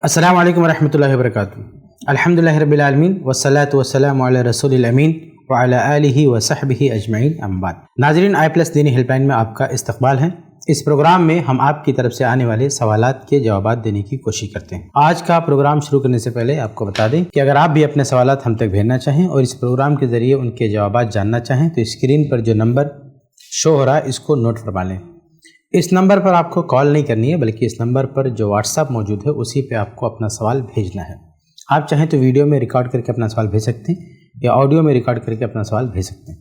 السلام علیکم ورحمۃ اللہ وبرکاتہ۔ الحمدللہ رب العالمین والصلاة والسلام علی رسول الامین وعلی آلہ وصحبہ اجمعین اما بعد۔ ناظرین، i+ دینی ہیلپ لائن میں آپ کا استقبال ہے۔ اس پروگرام میں ہم آپ کی طرف سے آنے والے سوالات کے جوابات دینے کی کوشش کرتے ہیں۔ آج کا پروگرام شروع کرنے سے پہلے آپ کو بتا دیں کہ اگر آپ بھی اپنے سوالات ہم تک بھیجنا چاہیں اور اس پروگرام کے ذریعے ان کے جوابات جاننا چاہیں تو اسکرین پر جو نمبر شو ہو رہا ہے اس کو نوٹ فرما لیں۔ اس نمبر پر آپ کو کال نہیں کرنی ہے، بلکہ اس نمبر پر جو واٹس ایپ موجود ہے اسی پہ آپ کو اپنا سوال بھیجنا ہے۔ آپ چاہیں تو ویڈیو میں ریکارڈ کر کے اپنا سوال بھیج سکتے ہیں، یا آڈیو میں ریکارڈ کر کے اپنا سوال بھیج سکتے ہیں،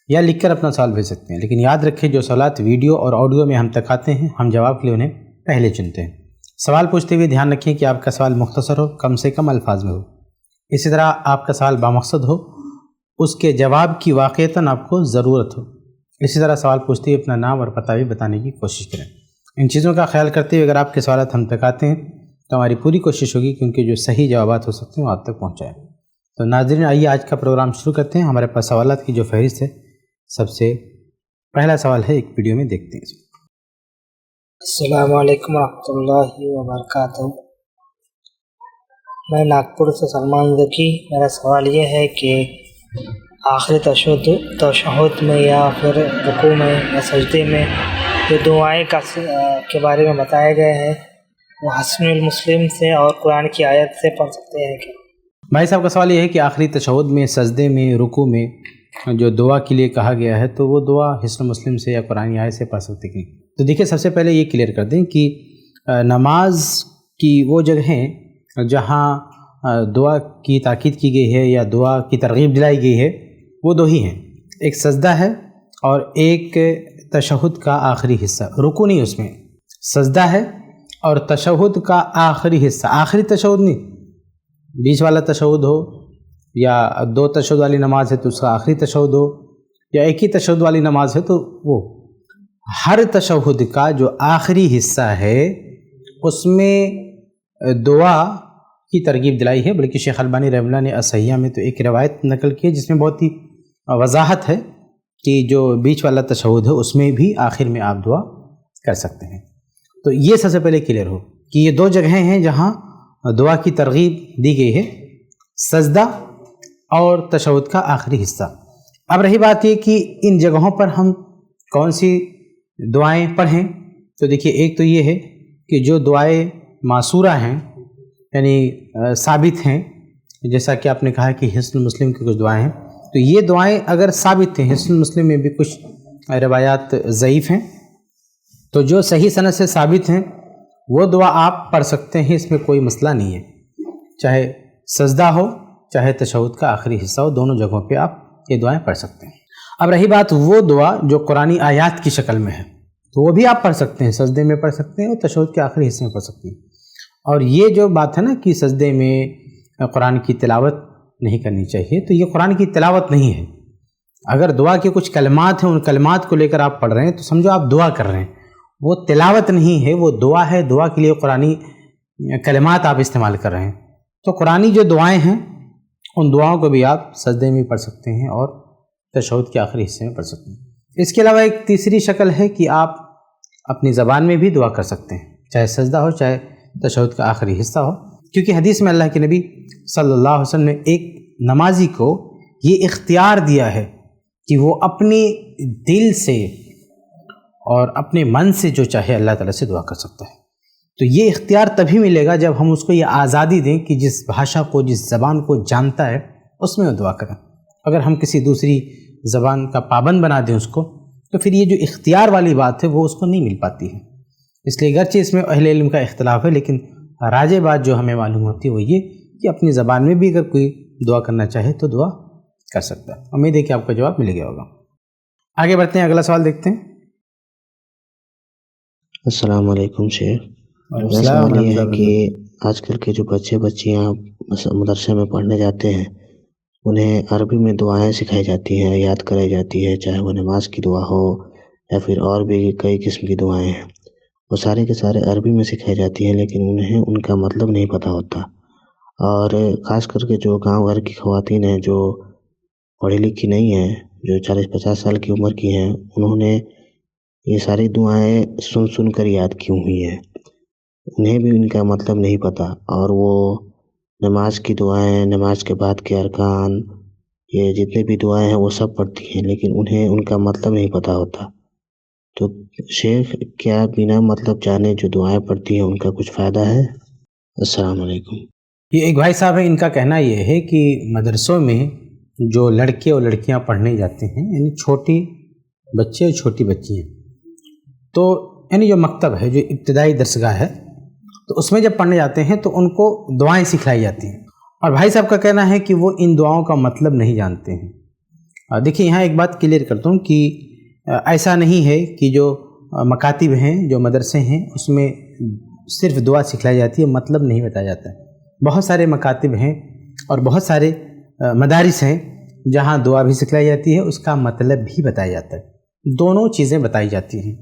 یا لکھ کر اپنا سوال بھیج سکتے ہیں۔ لیکن یاد رکھیں، جو سوالات ویڈیو اور آڈیو میں ہم تک آتے ہیں ہم جواب کے لیے انہیں پہلے چنتے ہیں۔ سوال پوچھتے ہوئے دھیان رکھیں کہ آپ کا سوال مختصر ہو، کم سے کم الفاظ میں ہو۔ اسی طرح آپ کا سوال بامقصد ہو، اس کے جواب کی واقعتاً آپ کو ضرورت ہو۔ اسی طرح سوال پوچھتے ہوئے اپنا نام اور پتہ بھی بتانے کی کوشش کریں۔ ان چیزوں کا خیال کرتے ہوئے اگر آپ کے سوالات ہم تک آتے ہیں تو ہماری پوری کوشش ہوگی کہ ان کے جو صحیح جوابات ہو سکتے ہیں وہ آپ تک پہنچائیں۔ تو ناظرین، آئیے آج کا پروگرام شروع کرتے ہیں۔ ہمارے پاس سوالات کی جو فہرست ہے، سب سے پہلا سوال ہے، ایک ویڈیو میں دیکھتے ہیں۔ السلام علیکم ورحمۃ اللہ وبرکاتہ۔ میں ناگپور سے سلمان ذکی۔ میرا سوال یہ ہے کہ آخری تشہد میں یا پھر رکوع میں یا سجدے میں جو دعائیں کے بارے میں بتایا گیا ہے وہ حسن المسلم سے اور قرآن کی آیت سے پڑھ سکتے ہیں کیا؟ بھائی صاحب کا سوال یہ ہے کہ آخری تشہد میں، سجدے میں، رکوع میں جو دعا کے لیے کہا گیا ہے تو وہ دعا حسن مسلم سے یا قرآن آیت سے پڑھ سکتے ہیں؟ تو دیکھیں، سب سے پہلے یہ کلیئر کر دیں کہ نماز کی وہ جگہیں جہاں دعا کی تاکید کی گئی ہے یا دعا کی ترغیب دلائی گئی ہے وہ دو ہی ہیں، ایک سجدہ ہے اور ایک تشہد کا آخری حصہ۔ رکوع نہیں، اس میں سجدہ ہے اور تشہد کا آخری حصہ، آخری تشہد نہیں، بیچ والا تشہد ہو یا دو تشہد والی نماز ہے تو اس کا آخری تشہد ہو، یا ایک ہی تشہد والی نماز ہے تو وہ ہر تشہد کا جو آخری حصہ ہے اس میں دعا کی ترغیب دلائی ہے۔ بلکہ شیخ البانی رحمہ اللہ نے الصحیحہ میں تو ایک روایت نقل کی ہے جس میں بہت ہی وضاحت ہے کہ جو بیچ والا تشہد ہے اس میں بھی آخر میں آپ دعا کر سکتے ہیں۔ تو یہ سب سے پہلے کلیئر ہو کہ یہ دو جگہیں ہیں جہاں دعا کی ترغیب دی گئی ہے، سجدہ اور تشہد کا آخری حصہ۔ اب رہی بات یہ کہ ان جگہوں پر ہم کون سی دعائیں پڑھیں، تو دیکھیے، ایک تو یہ ہے کہ جو دعائیں معصورہ ہیں یعنی ثابت ہیں، جیسا کہ آپ نے کہا کہ حسن مسلم کی کچھ دعائیں ہیں، تو یہ دعائیں اگر ثابت ہیں، حسن مسلم میں بھی کچھ روایات ضعیف ہیں، تو جو صحیح سند سے ثابت ہیں وہ دعا آپ پڑھ سکتے ہیں، اس میں کوئی مسئلہ نہیں ہے، چاہے سجدہ ہو چاہے تشہد کا آخری حصہ ہو، دونوں جگہوں پہ آپ یہ دعائیں پڑھ سکتے ہیں۔ اب رہی بات وہ دعا جو قرآنی آیات کی شکل میں ہے، تو وہ بھی آپ پڑھ سکتے ہیں، سجدے میں پڑھ سکتے ہیں اور تشہد کے آخری حصے میں پڑھ سکتے ہیں۔ اور یہ جو بات ہے نا کہ سجدے میں قرآن کی تلاوت نہیں کرنی چاہیے، تو یہ قرآن کی تلاوت نہیں ہے۔ اگر دعا کے کچھ کلمات ہیں، ان کلمات کو لے کر آپ پڑھ رہے ہیں تو سمجھو آپ دعا کر رہے ہیں، وہ تلاوت نہیں ہے، وہ دعا ہے۔ دعا کے لیے قرآنی کلمات آپ استعمال کر رہے ہیں، تو قرآنی جو دعائیں ہیں ان دعاؤں کو بھی آپ سجدے میں پڑھ سکتے ہیں اور تشہد کے آخری حصے میں پڑھ سکتے ہیں۔ اس کے علاوہ ایک تیسری شکل ہے کہ آپ اپنی زبان میں بھی دعا کر سکتے ہیں، چاہے سجدہ ہو چاہے تشہد کا آخری حصہ ہو، کیونکہ حدیث میں اللہ کے نبی صلی اللہ علیہ وسلم نے ایک نمازی کو یہ اختیار دیا ہے کہ وہ اپنے دل سے اور اپنے من سے جو چاہے اللہ تعالیٰ سے دعا کر سکتا ہے۔ تو یہ اختیار تبھی ملے گا جب ہم اس کو یہ آزادی دیں کہ جس بھاشا کو، جس زبان کو جانتا ہے اس میں وہ دعا کریں۔ اگر ہم کسی دوسری زبان کا پابند بنا دیں اس کو، تو پھر یہ جو اختیار والی بات ہے وہ اس کو نہیں مل پاتی ہے۔ اس لیے اگرچہ اس میں اہل علم کا اختلاف ہے، لیکن راجح بات جو ہمیں معلوم ہوتی ہے وہ یہ کہ اپنی زبان میں بھی اگر کوئی دعا کرنا چاہے تو دعا کر سکتا ہے۔ امید ہے کہ آپ کا جواب مل گیا ہوگا۔ آگے بڑھتے ہیں، اگلا سوال دیکھتے ہیں۔ السلام علیکم شیخ۔ میرا سوال یہ ہے کہ آج کل کے جو بچیاں مدرسے میں پڑھنے جاتے ہیں انہیں عربی میں دعائیں سکھائی جاتی ہیں، یاد کرائی جاتی ہے، چاہے وہ نماز کی دعا ہو یا پھر اور بھی کئی قسم کی دعائیں ہیں، وہ سارے کے سارے عربی میں سکھائی جاتی ہیں، لیکن انہیں ان کا مطلب نہیں پتہ ہوتا۔ اور خاص کر کے جو گاؤں گھر کی خواتین ہیں جو پڑھی لکھی نہیں ہیں، جو 40-50 سال کی عمر کی ہیں، انہوں نے یہ ساری دعائیں سن کر یاد کی ہوئی ہیں۔ انہیں بھی ان کا مطلب نہیں پتہ، اور وہ نماز کی دعائیں، نماز کے بعد کے ارکان، یہ جتنے بھی دعائیں ہیں وہ سب پڑھتی ہیں، لیکن انہیں ان کا مطلب نہیں پتہ ہوتا۔ تو شیخ، کیا بنا مطلب جانے جو دعائیں پڑھتی ہیں ان کا کچھ فائدہ ہے؟ السلام علیکم۔ یہ ایک بھائی صاحب ہے، ان کا کہنا یہ ہے کہ مدرسوں میں جو لڑکے اور لڑکیاں پڑھنے جاتے ہیں، یعنی چھوٹی بچے اور چھوٹی بچیاں، تو یعنی جو مکتب ہے، جو ابتدائی درسگاہ ہے، تو اس میں جب پڑھنے جاتے ہیں تو ان کو دعائیں سکھلائی جاتی ہیں، اور بھائی صاحب کا کہنا ہے کہ وہ ان دعاؤں کا مطلب نہیں جانتے ہیں۔ دیکھیے یہاں ایک بات کلیئر کرتا ہوں کہ ایسا نہیں ہے کہ جو مکاتب ہیں، جو مدرسے ہیں، اس میں صرف دعا سکھلائی جاتی ہے، مطلب نہیں بتایا جاتا ہے۔ بہت سارے مکاتب ہیں اور بہت سارے مدارس ہیں جہاں دعا بھی سکھلائی جاتی ہے، اس کا مطلب بھی بتایا جاتا ہے، دونوں چیزیں بتائی جاتی ہیں۔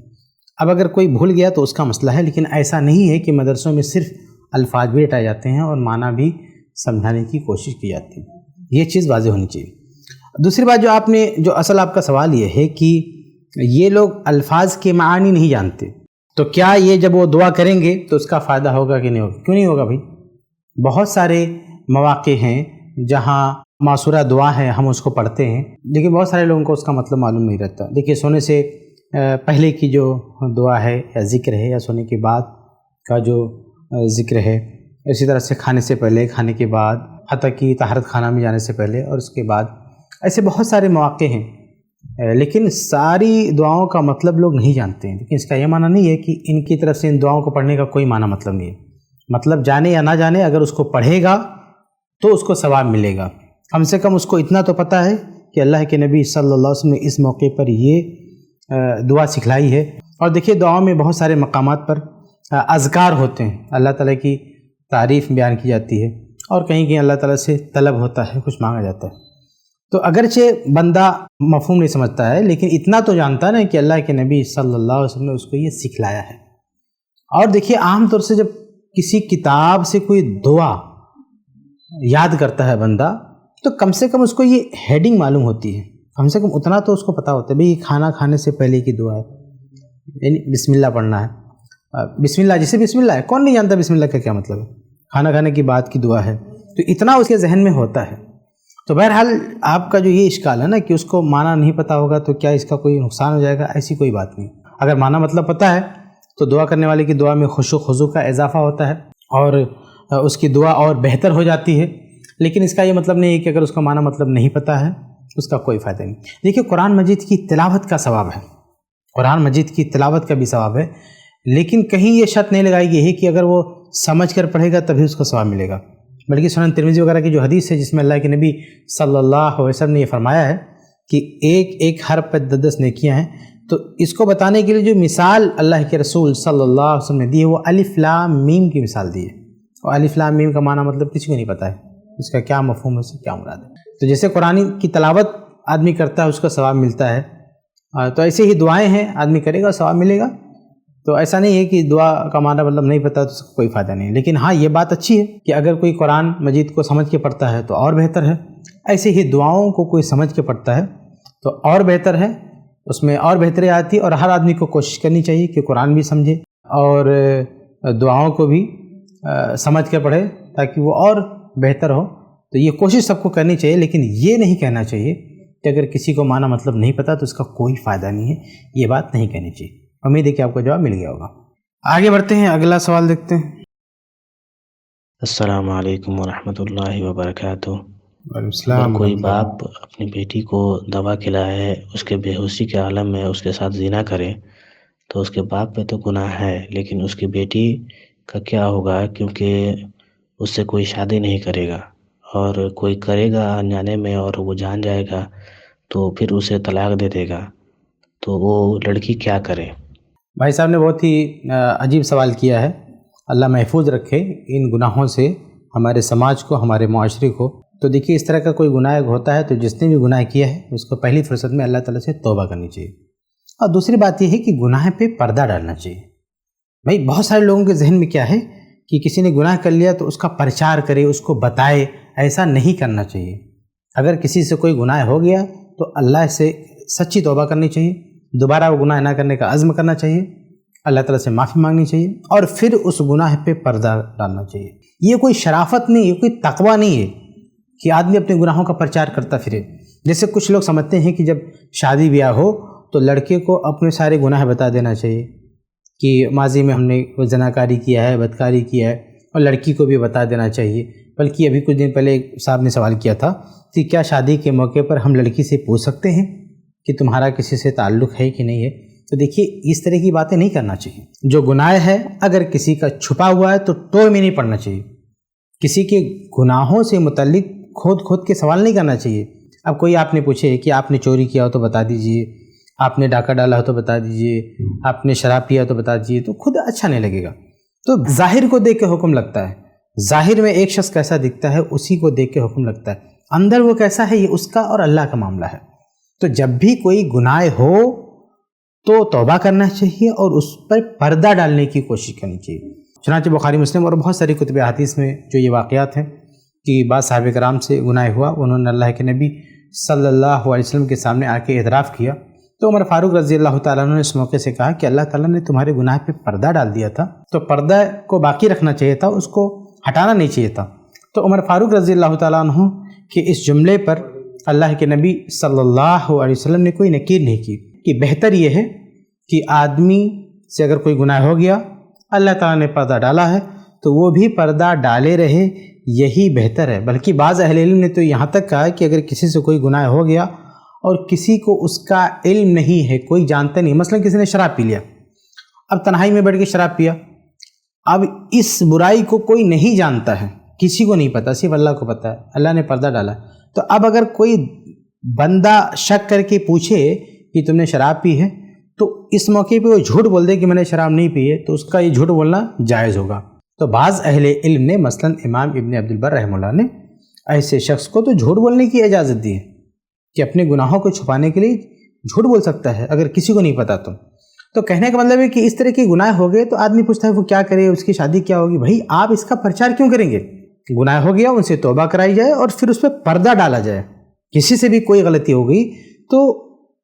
اب اگر کوئی بھول گیا تو اس کا مسئلہ ہے، لیکن ایسا نہیں ہے کہ مدرسوں میں صرف الفاظ بھی رٹائے جاتے ہیں اور معنی بھی سمجھانے کی کوشش کی جاتی ہے۔ یہ چیز واضح ہونی چاہیے۔ دوسری بات جو آپ نے، جو اصل آپ کا سوال یہ ہے کہ یہ لوگ الفاظ کے معانی نہیں جانتے، تو کیا یہ جب وہ دعا کریں گے تو اس کا فائدہ ہوگا کہ نہیں ہوگا؟ کیوں نہیں ہوگا بھائی؟ بہت سارے مواقع ہیں جہاں معصورہ دعا ہے، ہم اس کو پڑھتے ہیں، لیکن بہت سارے لوگوں کو اس کا مطلب معلوم نہیں رہتا۔ دیکھیے سونے سے پہلے کی جو دعا ہے یا ذکر ہے، یا سونے کے بعد کا جو ذکر ہے، اسی طرح سے کھانے سے پہلے، کھانے کے بعد، حتیٰ کہ طہارت خانہ میں جانے سے پہلے اور اس کے بعد، ایسے بہت سارے مواقع ہیں، لیکن ساری دعاؤں کا مطلب لوگ نہیں جانتے ہیں۔ لیکن اس کا یہ معنی نہیں ہے کہ ان کی طرف سے ان دعاؤں کو پڑھنے کا کوئی معنی مطلب نہیں ہے۔ مطلب جانے یا نہ جانے، اگر اس کو پڑھے گا تو اس کو ثواب ملے گا۔ کم سے کم اس کو اتنا تو پتہ ہے کہ اللہ کے نبی صلی اللہ علیہ وسلم نے اس موقع پر یہ دعا سکھلائی ہے۔ اور دیکھیے دعاؤں میں بہت سارے مقامات پر اذکار ہوتے ہیں، اللہ تعالیٰ کی تعریف بیان کی جاتی ہے، اور کہیں کہیں اللہ تعالیٰ سے طلب ہوتا ہے، کچھ مانگا جاتا ہے۔ تو اگرچہ بندہ مفہوم نہیں سمجھتا ہے، لیکن اتنا تو جانتا ہے نا کہ اللہ کے نبی صلی اللہ علیہ وسلم نے اس کو یہ سکھلایا ہے۔ اور دیکھیے عام طور سے جب کسی کتاب سے کوئی دعا یاد کرتا ہے بندہ، تو کم سے کم اس کو یہ ہیڈنگ معلوم ہوتی ہے، کم سے کم اتنا تو اس کو پتہ ہوتا ہے بھئی یہ کھانا کھانے سے پہلے کی دعا ہے، یعنی بسم اللہ پڑھنا ہے۔ بسم اللہ، جسے بسم اللہ ہے، کون نہیں جانتا بسم اللہ کا کیا مطلب ہے؟ کھانا کھانے کی بعد کی دعا ہے، تو اتنا اس کے ذہن میں ہوتا ہے۔ تو بہرحال آپ کا جو یہ اشکال ہے نا کہ اس کو معنی نہیں پتہ ہوگا تو کیا اس کا کوئی نقصان ہو جائے گا، ایسی کوئی بات نہیں۔ اگر معنی مطلب پتہ ہے تو دعا کرنے والے کی دعا میں خشوع خضوع کا اضافہ ہوتا ہے، اور اس کی دعا اور بہتر ہو جاتی ہے۔ لیکن اس کا یہ مطلب نہیں ہے کہ اگر اس کا معنی مطلب نہیں پتہ ہے اس کا کوئی فائدہ نہیں۔ دیکھیے قرآن مجید کی تلاوت کا ثواب ہے، قرآن مجید کی تلاوت کا بھی ثواب ہے، لیکن کہیں یہ شرط نہیں لگائی گئی ہے کہ اگر وہ سمجھ کر پڑھے گا تبھی اس کو ثواب ملے گا، بلکہ سنن ترمذی وغیرہ کی جو حدیث ہے جس میں اللہ کے نبی صلی اللہ علیہ وسلم نے یہ فرمایا ہے کہ ایک ایک حرف پر 10 نیکیاں ہیں، تو اس کو بتانے کے لیے جو مثال اللہ کے رسول صلی اللہ علیہ وسلم نے دی ہے وہ الف لام میم کی مثال دی ہے، اور الف لام میم کا معنی مطلب کسی کو نہیں پتہ ہے، اس کا کیا مفہوم ہے، اس سے کیا مراد ہے۔ تو جیسے قرآن کی تلاوت آدمی کرتا ہے اس کو ثواب ملتا ہے، تو ایسے ہی دعائیں ہیں، آدمی کرے گا ثواب ملے گا۔ تو ایسا نہیں ہے کہ دعا کا معنی مطلب نہیں پتہ تو اس کو کوئی فائدہ نہیں، لیکن ہاں یہ بات اچھی ہے کہ اگر کوئی قرآن مجید کو سمجھ کے پڑھتا ہے تو اور بہتر ہے، ایسے ہی دعاؤں کو کوئی سمجھ کے پڑھتا ہے تو اور بہتر ہے، اس میں اور بہتری آتی ہے۔ اور ہر آدمی کو کوشش کرنی چاہیے کہ قرآن بھی سمجھے اور دعاؤں کو بھی سمجھ کے پڑھے تاکہ وہ اور بہتر ہو۔ تو یہ کوشش سب کو کرنی چاہیے، لیکن یہ نہیں کہنا چاہیے کہ اگر کسی کو معنی مطلب نہیں پتہ تو اس کا کوئی فائدہ نہیں ہے، یہ بات نہیں کہنی چاہیے۔ امید ہے کہ آپ کو جواب مل گیا ہوگا۔ آگے بڑھتے ہیں، اگلا سوال دیکھتے ہیں۔ السلام علیکم ورحمۃ اللہ وبرکاتہ۔ وعلیکم السلام۔ اگر کوئی باپ اپنی بیٹی کو دوا کھلائے، اس کے بے ہوشی کے عالم میں اس کے ساتھ زنا کرے تو اس کے باپ پہ تو گناہ ہے، لیکن اس کی بیٹی کا کیا ہوگا؟ کیونکہ اس سے کوئی شادی نہیں کرے گا، اور کوئی کرے گا انجانے میں اور وہ جان جائے گا تو پھر اسے طلاق دے دے گا، تو وہ لڑکی کیا کرے؟ بھائی صاحب نے بہت ہی عجیب سوال کیا ہے، اللہ محفوظ رکھے ان گناہوں سے ہمارے سماج کو، ہمارے معاشرے کو۔ تو دیکھیے اس طرح کا کوئی گناہ ہوتا ہے تو جس نے بھی گناہ کیا ہے اس کو پہلی فرصت میں اللہ تعالیٰ سے توبہ کرنی چاہیے، اور دوسری بات یہ ہے کہ گناہ پہ پردہ ڈالنا چاہیے۔ بھائی بہت سارے لوگوں کے ذہن میں کیا ہے کہ کسی نے گناہ کر لیا تو اس کا پرچار کرے، اس کو بتائے، ایسا نہیں کرنا چاہیے۔ اگر کسی سے کوئی گناہ ہو گیا تو اللہ سے سچی توبہ کرنی چاہیے، دوبارہ وہ گناہ نہ کرنے کا عزم کرنا چاہیے۔ اللہ تعالیٰ سے معافی مانگنی چاہیے اور پھر اس گناہ پہ پردہ ڈالنا چاہیے. یہ کوئی شرافت نہیں، یہ کوئی تقوی نہیں ہے کہ آدمی اپنے گناہوں کا پرچار کرتا پھرے. جیسے کچھ لوگ سمجھتے ہیں کہ جب شادی بیاہ ہو تو لڑکے کو اپنے سارے گناہ بتا دینا چاہیے کہ ماضی میں ہم نے زناکاری کیا ہے، بدکاری کیا ہے، اور لڑکی کو بھی بتا دینا چاہیے. بلکہ ابھی کچھ دن پہلے ایک صاحب نے سوال کیا تھا کہ کیا شادی کے موقع پر ہم لڑکی سے پوچھ سکتے ہیں کہ تمہارا کسی سے تعلق ہے کہ نہیں ہے؟ تو دیکھیے اس طرح کی باتیں نہیں کرنا چاہیے. جو گناہ ہے اگر کسی کا چھپا ہوا ہے تو ٹوئے میں نہیں پڑنا چاہیے. کسی کے گناہوں سے متعلق کھود کے سوال نہیں کرنا چاہیے. اب کوئی آپ نے پوچھے کہ آپ نے چوری کیا ہو تو بتا دیجئے، آپ نے ڈاکہ ڈالا ہو تو بتا دیجئے، آپ نے شراب پیا ہو تو بتا دیجئے، تو خود اچھا نہیں لگے گا. تو ظاہر کو دیکھ کے حکم لگتا ہے. ظاہر میں ایک شخص کیسا دکھتا ہے اسی کو دیکھ کے حکم لگتا ہے، اندر وہ کیسا ہے یہ اس کا اور اللہ کا معاملہ ہے. تو جب بھی کوئی گناہ ہو تو توبہ کرنا چاہیے اور اس پر پردہ ڈالنے کی کوشش کرنی چاہیے. چنانچہ بخاری مسلم اور بہت ساری کتب حدیث میں جو یہ واقعات ہیں کہ بعض صحابہ کرام سے گناہ ہوا، انہوں نے اللہ کے نبی صلی اللہ علیہ وسلم کے سامنے آ کے اعتراف کیا، تو عمر فاروق رضی اللہ تعالیٰ عنہ نے اس موقع سے کہا کہ اللہ تعالیٰ نے تمہارے گناہ پہ پردہ ڈال دیا تھا، تو پردہ کو باقی رکھنا چاہیے تھا، اس کو ہٹانا نہیں چاہیے تھا. تو عمر فاروق رضی اللہ تعالیٰ عنہ کے اس جملے پر اللہ کے نبی صلی اللہ علیہ وسلم نے کوئی نکیر نہیں کی کہ بہتر یہ ہے کہ آدمی سے اگر کوئی گناہ ہو گیا، اللہ تعالیٰ نے پردہ ڈالا ہے تو وہ بھی پردہ ڈالے رہے، یہی بہتر ہے. بلکہ بعض اہل علم نے تو یہاں تک کہا کہ اگر کسی سے کوئی گناہ ہو گیا اور کسی کو اس کا علم نہیں ہے، کوئی جانتا نہیں، مثلا کسی نے شراب پی لیا، اب تنہائی میں بیٹھ کے شراب پیا، اب اس برائی کو کوئی نہیں جانتا ہے، کسی کو نہیں پتہ، صرف اللہ کو پتہ ہے، اللہ نے پردہ ڈالا. تو اب اگر کوئی بندہ شک کر کے پوچھے کہ تم نے شراب پی ہے تو اس موقع پہ وہ جھوٹ بول دے کہ میں نے شراب نہیں پی ہے، تو اس کا یہ جھوٹ بولنا جائز ہوگا. تو بعض اہل علم نے مثلا امام ابن عبد البر رحمہ اللہ نے ایسے شخص کو تو جھوٹ بولنے کی اجازت دی ہے کہ اپنے گناہوں کو چھپانے کے لیے جھوٹ بول سکتا ہے اگر کسی کو نہیں پتا تو. تو کہنے کا مطلب ہے کہ اس طرح کے گناہ ہو گئے تو آدمی پوچھتا ہے وہ کیا کرے، اس کی شادی کیا ہوگی. بھائی آپ اس کا پرچار کیوں کریں گے؟ گناہ ہو گیا ان سے توبہ کرائی جائے اور پھر اس پہ پردہ ڈالا جائے. کسی سے بھی کوئی غلطی ہو گئی تو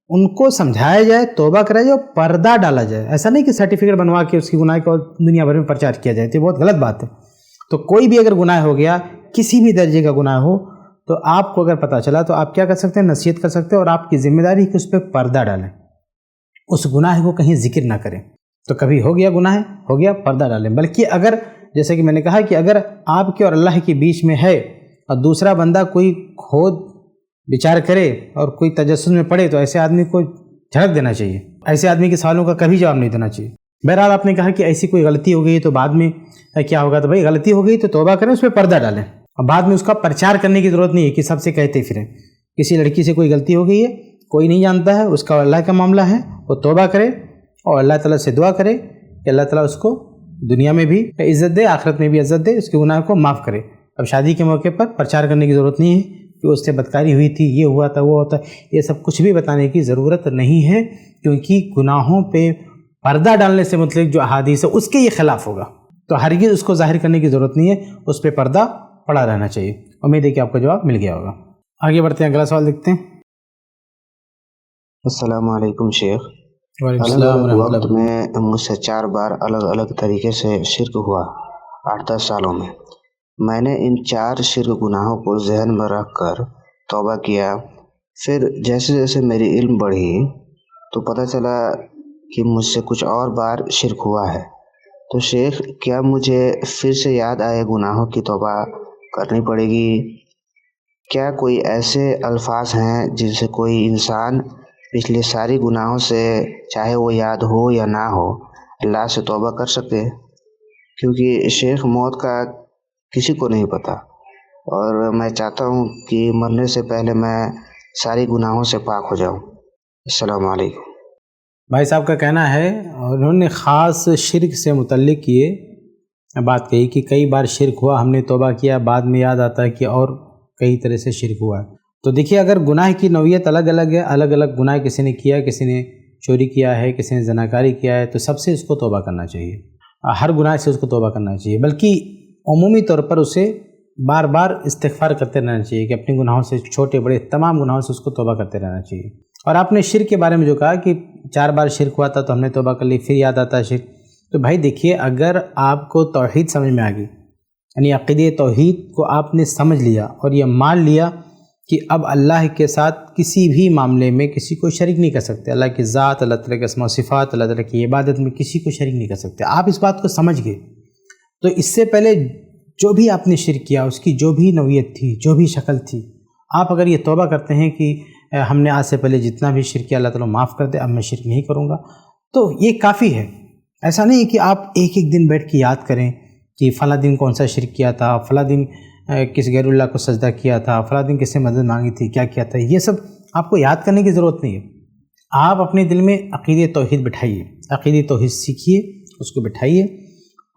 ان کو سمجھایا جائے، توبہ کرایا جائے اور پردہ ڈالا جائے. ایسا نہیں کہ سرٹیفکیٹ بنوا کے اس کی گناہ کو دنیا بھر میں پرچار کیا جائے، تو یہ بہت غلط بات ہے. تو کوئی بھی اگر گناہ ہو گیا، کسی بھی درجے کا گناہ ہو، تو آپ کو اگر پتہ چلا تو آپ کیا کر سکتے ہیں؟ نصیحت کر سکتے ہیں، اور آپ کی ذمہ داری کہ اس پہ پردہ ڈالیں، اس گناہ کو کہیں ذکر نہ کریں. تو کبھی ہو گیا گناہ، ہو گیا، پردہ ڈالیں. بلکہ اگر جیسے کہ میں نے کہا کہ اگر آپ کے اور اللہ کے بیچ میں ہے اور دوسرا بندہ کوئی کھود بچار کرے اور کوئی تجسس میں پڑے تو ایسے آدمی کو جھڑک دینا چاہیے، ایسے آدمی کے سوالوں کا کبھی جواب نہیں دینا چاہیے. بہرحال آپ نے کہا کہ ایسی کوئی غلطی ہو گئی تو بعد میں کیا ہوگا؟ تو بھائی غلطی ہو گئی تو توبہ کریں، اس پہ پردہ ڈالیں، اور بعد میں اس کا پرچار کرنے کی ضرورت نہیں ہے کہ سب سے کہتے پھریں. کسی لڑکی سے کوئی غلطی ہو گئی ہے، کوئی نہیں جانتا ہے، اس کا اللہ کا معاملہ ہے، وہ توبہ کرے اور اللہ تعالیٰ سے دعا کرے کہ اللہ تعالیٰ اس کو دنیا میں بھی عزت دے، آخرت میں بھی عزت دے، اس کے گناہ کو معاف کرے. اب شادی کے موقع پر پرچار کرنے کی ضرورت نہیں ہے کہ اس سے بدکاری ہوئی تھی، یہ ہوا تھا، وہ ہوتا، یہ سب کچھ بھی بتانے کی ضرورت نہیں ہے، کیونکہ گناہوں پہ پردہ ڈالنے سے متعلق جو احادیث ہے اس کے یہ خلاف ہوگا. تو ہرگز اس کو ظاہر کرنے کی ضرورت نہیں ہے، اس پہ پردہ پڑا رہنا چاہیے. امید ہے کہ آپ کو جواب مل گیا ہوگا. آگے بڑھتے ہیں، اگلا سوال دیکھتے ہیں. السلام علیکم شیخ. وعلیکم السلام ورحمۃ وقت اللہ. میں مجھ سے 4 بار الگ الگ طریقے سے شرک ہوا 8-10 سالوں میں. میں نے ان 4 شرک گناہوں کو ذہن میں رکھ کر توبہ کیا. پھر جیسے جیسے میری علم بڑھی تو پتہ چلا کہ مجھ سے کچھ اور بار شرک ہوا ہے. تو شیخ کیا مجھے پھر سے یاد آئے گناہوں کی توبہ کرنی پڑے گی؟ کیا کوئی ایسے الفاظ ہیں جن سے کوئی انسان پچھلے ساری گناہوں سے، چاہے وہ یاد ہو یا نہ ہو، اللہ سے توبہ کر سکے؟ کیونکہ شیخ موت کا کسی کو نہیں پتہ، اور میں چاہتا ہوں کہ مرنے سے پہلے میں ساری گناہوں سے پاک ہو جاؤں. السلام علیکم. بھائی صاحب کا کہنا ہے، اور انہوں نے خاص شرک سے متعلق یہ بات کہی کہ کئی بار شرک ہوا، ہم نے توبہ کیا، بعد میں یاد آتا ہے کہ اور کئی طرح سے شرک ہوا ہے. تو دیکھیے اگر گناہ کی نوعیت الگ الگ ہے، الگ الگ گناہ کسی نے کیا، کسی نے چوری کیا ہے، کسی نے زناکاری کیا ہے، تو سب سے اس کو توبہ کرنا چاہیے، ہر گناہ سے اس کو توبہ کرنا چاہیے. بلکہ عمومی طور پر اسے بار بار استغفار کرتے رہنا چاہیے کہ اپنے گناہوں سے، چھوٹے بڑے تمام گناہوں سے اس کو توبہ کرتے رہنا چاہیے. اور آپ نے شرک کے بارے میں جو کہا کہ 4 بار شرک ہوا تھا تو ہم نے توبہ کر لی، پھر یاد آتا ہے شرک، تو بھائی دیکھیے اگر آپ کو توحید سمجھ میں آ گئی، یعنی عقیدہ توحید کو آپ نے سمجھ لیا اور یہ مان لیا کہ اب اللہ کے ساتھ کسی بھی معاملے میں کسی کو شریک نہیں کر سکتے، اللہ کی ذات، اللہ تعالیٰ کے اسماء و صفات، اللہ تعالیٰ کی عبادت میں کسی کو شریک نہیں کر سکتے، آپ اس بات کو سمجھ گئے، تو اس سے پہلے جو بھی آپ نے شرک کیا، اس کی جو بھی نوعیت تھی، جو بھی شکل تھی، آپ اگر یہ توبہ کرتے ہیں کہ ہم نے آج سے پہلے جتنا بھی شرک کیا اللہ تعالیٰ معاف کر دے، اب میں شرک نہیں کروں گا، تو یہ کافی ہے۔ ایسا نہیں ہے کہ آپ ایک ایک دن بیٹھ کے یاد کریں کہ فلاں دن کون سا شرک کیا تھا، فلاں دن کس غیر اللہ کو سجدہ کیا تھا، فلاں دن کس سے مدد مانگی تھی، کیا کیا تھا، یہ سب آپ کو یاد کرنے کی ضرورت نہیں ہے۔ آپ اپنے دل میں عقیدہ توحید بٹھائیے، عقیدہ توحید سیکھیے، اس کو بٹھائیے،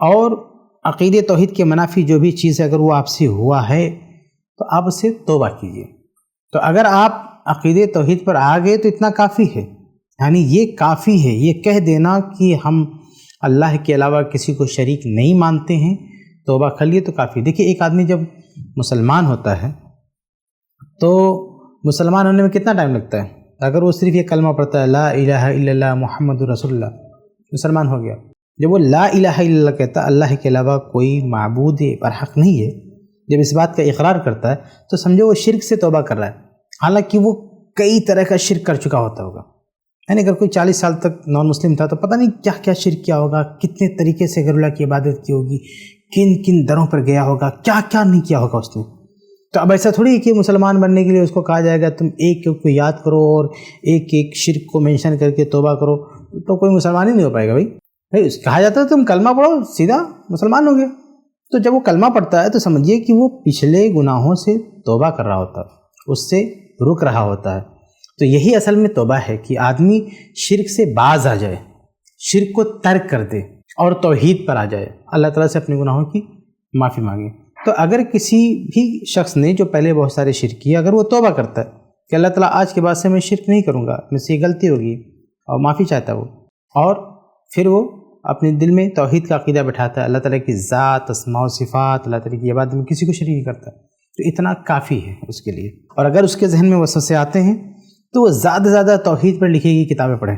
اور عقیدہ توحید کے منافی جو بھی چیز ہے اگر وہ آپ سے ہوا ہے تو آپ اس سے توبہ کیجیے۔ تو اگر آپ عقیدہ توحید پر آ گئے تو اتنا کافی ہے، یعنی یہ کافی ہے، یہ کہہ دینا کہ ہم اللہ کے علاوہ کسی کو شریک نہیں مانتے ہیں، توبہ کر لیے تو کافی۔ دیکھیے ایک آدمی جب مسلمان ہوتا ہے تو مسلمان ہونے میں کتنا ٹائم لگتا ہے؟ اگر وہ صرف یہ کلمہ پڑھتا ہے لا الہ الا اللہ محمد رسول اللہ، مسلمان ہو گیا۔ جب وہ لا الہ الا اللہ کہتا ہے اللہ کے علاوہ کوئی معبود برحق نہیں ہے، جب اس بات کا اقرار کرتا ہے تو سمجھو وہ شرک سے توبہ کر رہا ہے، حالانکہ وہ کئی طرح کا شرک کر چکا ہوتا ہوگا۔ یعنی اگر کوئی 40 سال تک نان مسلم تھا تو پتہ نہیں کیا کیا شرک کیا ہوگا، کتنے طریقے سے غیر اللہ کی عبادت کی ہوگی، کن کن دروں پر گیا ہوگا، کیا کیا نہیں کیا ہوگا اس نے۔ تو اب ایسا تھوڑی کہ مسلمان بننے کے لیے اس کو کہا جائے گا تم ایک ایک کو یاد کرو اور ایک ایک شرک کو مینشن کر کے توبہ کرو، تو کوئی مسلمان ہی نہیں ہو پائے گا۔ بھائی کہا جاتا ہے تم کلمہ پڑھو سیدھا مسلمان ہو گیا۔ تو جب وہ کلمہ پڑھتا ہے تو سمجھیے کہ وہ پچھلے گناہوں سے توبہ کر رہا ہوتا ہے، اس سے رک رہا ہوتا ہے۔ تو یہی اصل میں توبہ ہے کہ آدمی شرک سے باز آ جائے، شرک کو ترک کر دے اور توحید پر آ جائے، اللہ تعالیٰ سے اپنے گناہوں کی معافی مانگے۔ تو اگر کسی بھی شخص نے جو پہلے بہت سارے شرک کیے، اگر وہ توبہ کرتا ہے کہ اللہ تعالیٰ آج کے بعد سے میں شرک نہیں کروں گا، مجھ سے یہ غلطی ہوگی، اور معافی چاہتا ہے وہ، اور پھر وہ اپنے دل میں توحید کا عقیدہ بٹھاتا ہے، اللہ تعالیٰ کی ذات، اسماء و صفات، اللہ تعالیٰ کی عبادت میں کسی کو شریک نہیں کرتا، تو اتنا کافی ہے اس کے لیے۔ اور اگر اس کے ذہن میں وسوسے آتے ہیں تو وہ زیادہ سے زیادہ توحید پر لکھی گئی کتابیں پڑھیں،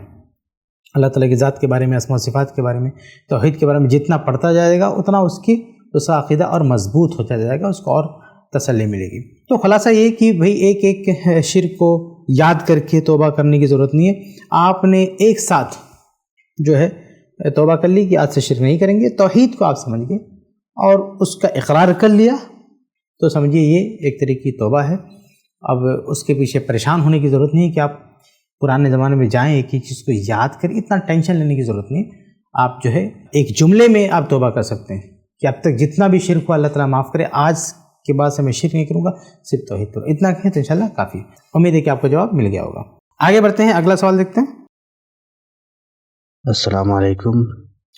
اللہ تعالیٰ کی ذات کے بارے میں، اسماء و صفات کے بارے میں، توحید کے بارے میں جتنا پڑھتا جائے گا اتنا اس کا عقیدہ اور مضبوط ہوتا جائے گا، اس کو اور تسلی ملے گی۔ تو خلاصہ یہ کہ بھئی ایک ایک شرک کو یاد کر کے توبہ کرنے کی ضرورت نہیں ہے، آپ نے ایک ساتھ جو ہے توبہ کر لی کہ آج سے شرک نہیں کریں گے، توحید کو آپ سمجھ گئے اور اس کا اقرار کر لیا تو سمجھیے یہ ایک طرح کی توبہ ہے۔ اب اس کے پیچھے پریشان ہونے کی ضرورت نہیں ہے کہ آپ پرانے زمانے میں جائیں ایک ہی چیز کو یاد کریں، اتنا ٹینشن لینے کی ضرورت نہیں ہے۔ آپ جو ہے ایک جملے میں آپ توبہ کر سکتے ہیں کہ اب تک جتنا بھی شرک ہوا اللہ تعالیٰ معاف کرے، آج کے بعد سے میں شرک نہیں کروں گا، صرف توحید کروں، اتنا کہیں تو انشاءاللہ کافی۔ امید ہے کہ آپ کو جواب مل گیا ہوگا۔ آگے بڑھتے ہیں، اگلا سوال دیکھتے ہیں۔ السلام علیکم۔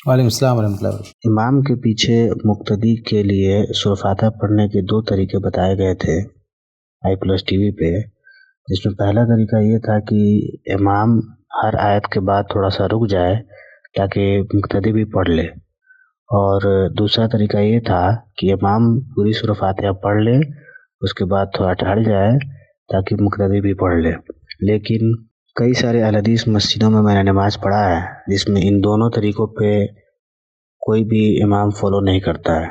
وعلیکم السلام ورحمۃ اللہ وبرکاتہ۔ امام کے پیچھے مقتدی کے لیے سورہ فاتحہ پڑھنے کے 2 طریقے بتائے گئے تھے i+ TV پہ، جس میں پہلا طریقہ یہ تھا کہ امام ہر آیت کے بعد تھوڑا سا رک جائے تاکہ مقتدی بھی پڑھ لے، اور دوسرا طریقہ یہ تھا کہ امام پوری سورہ فاتحہ پڑھ لے، اس کے بعد تھوڑا ٹھہر جائے تاکہ مقتدی بھی پڑھ لے۔ لیکن کئی سارے الحدیث مسجدوں میں نے نماز پڑھا ہے جس میں ان دونوں طریقوں پہ کوئی بھی امام فالو نہیں کرتا ہے،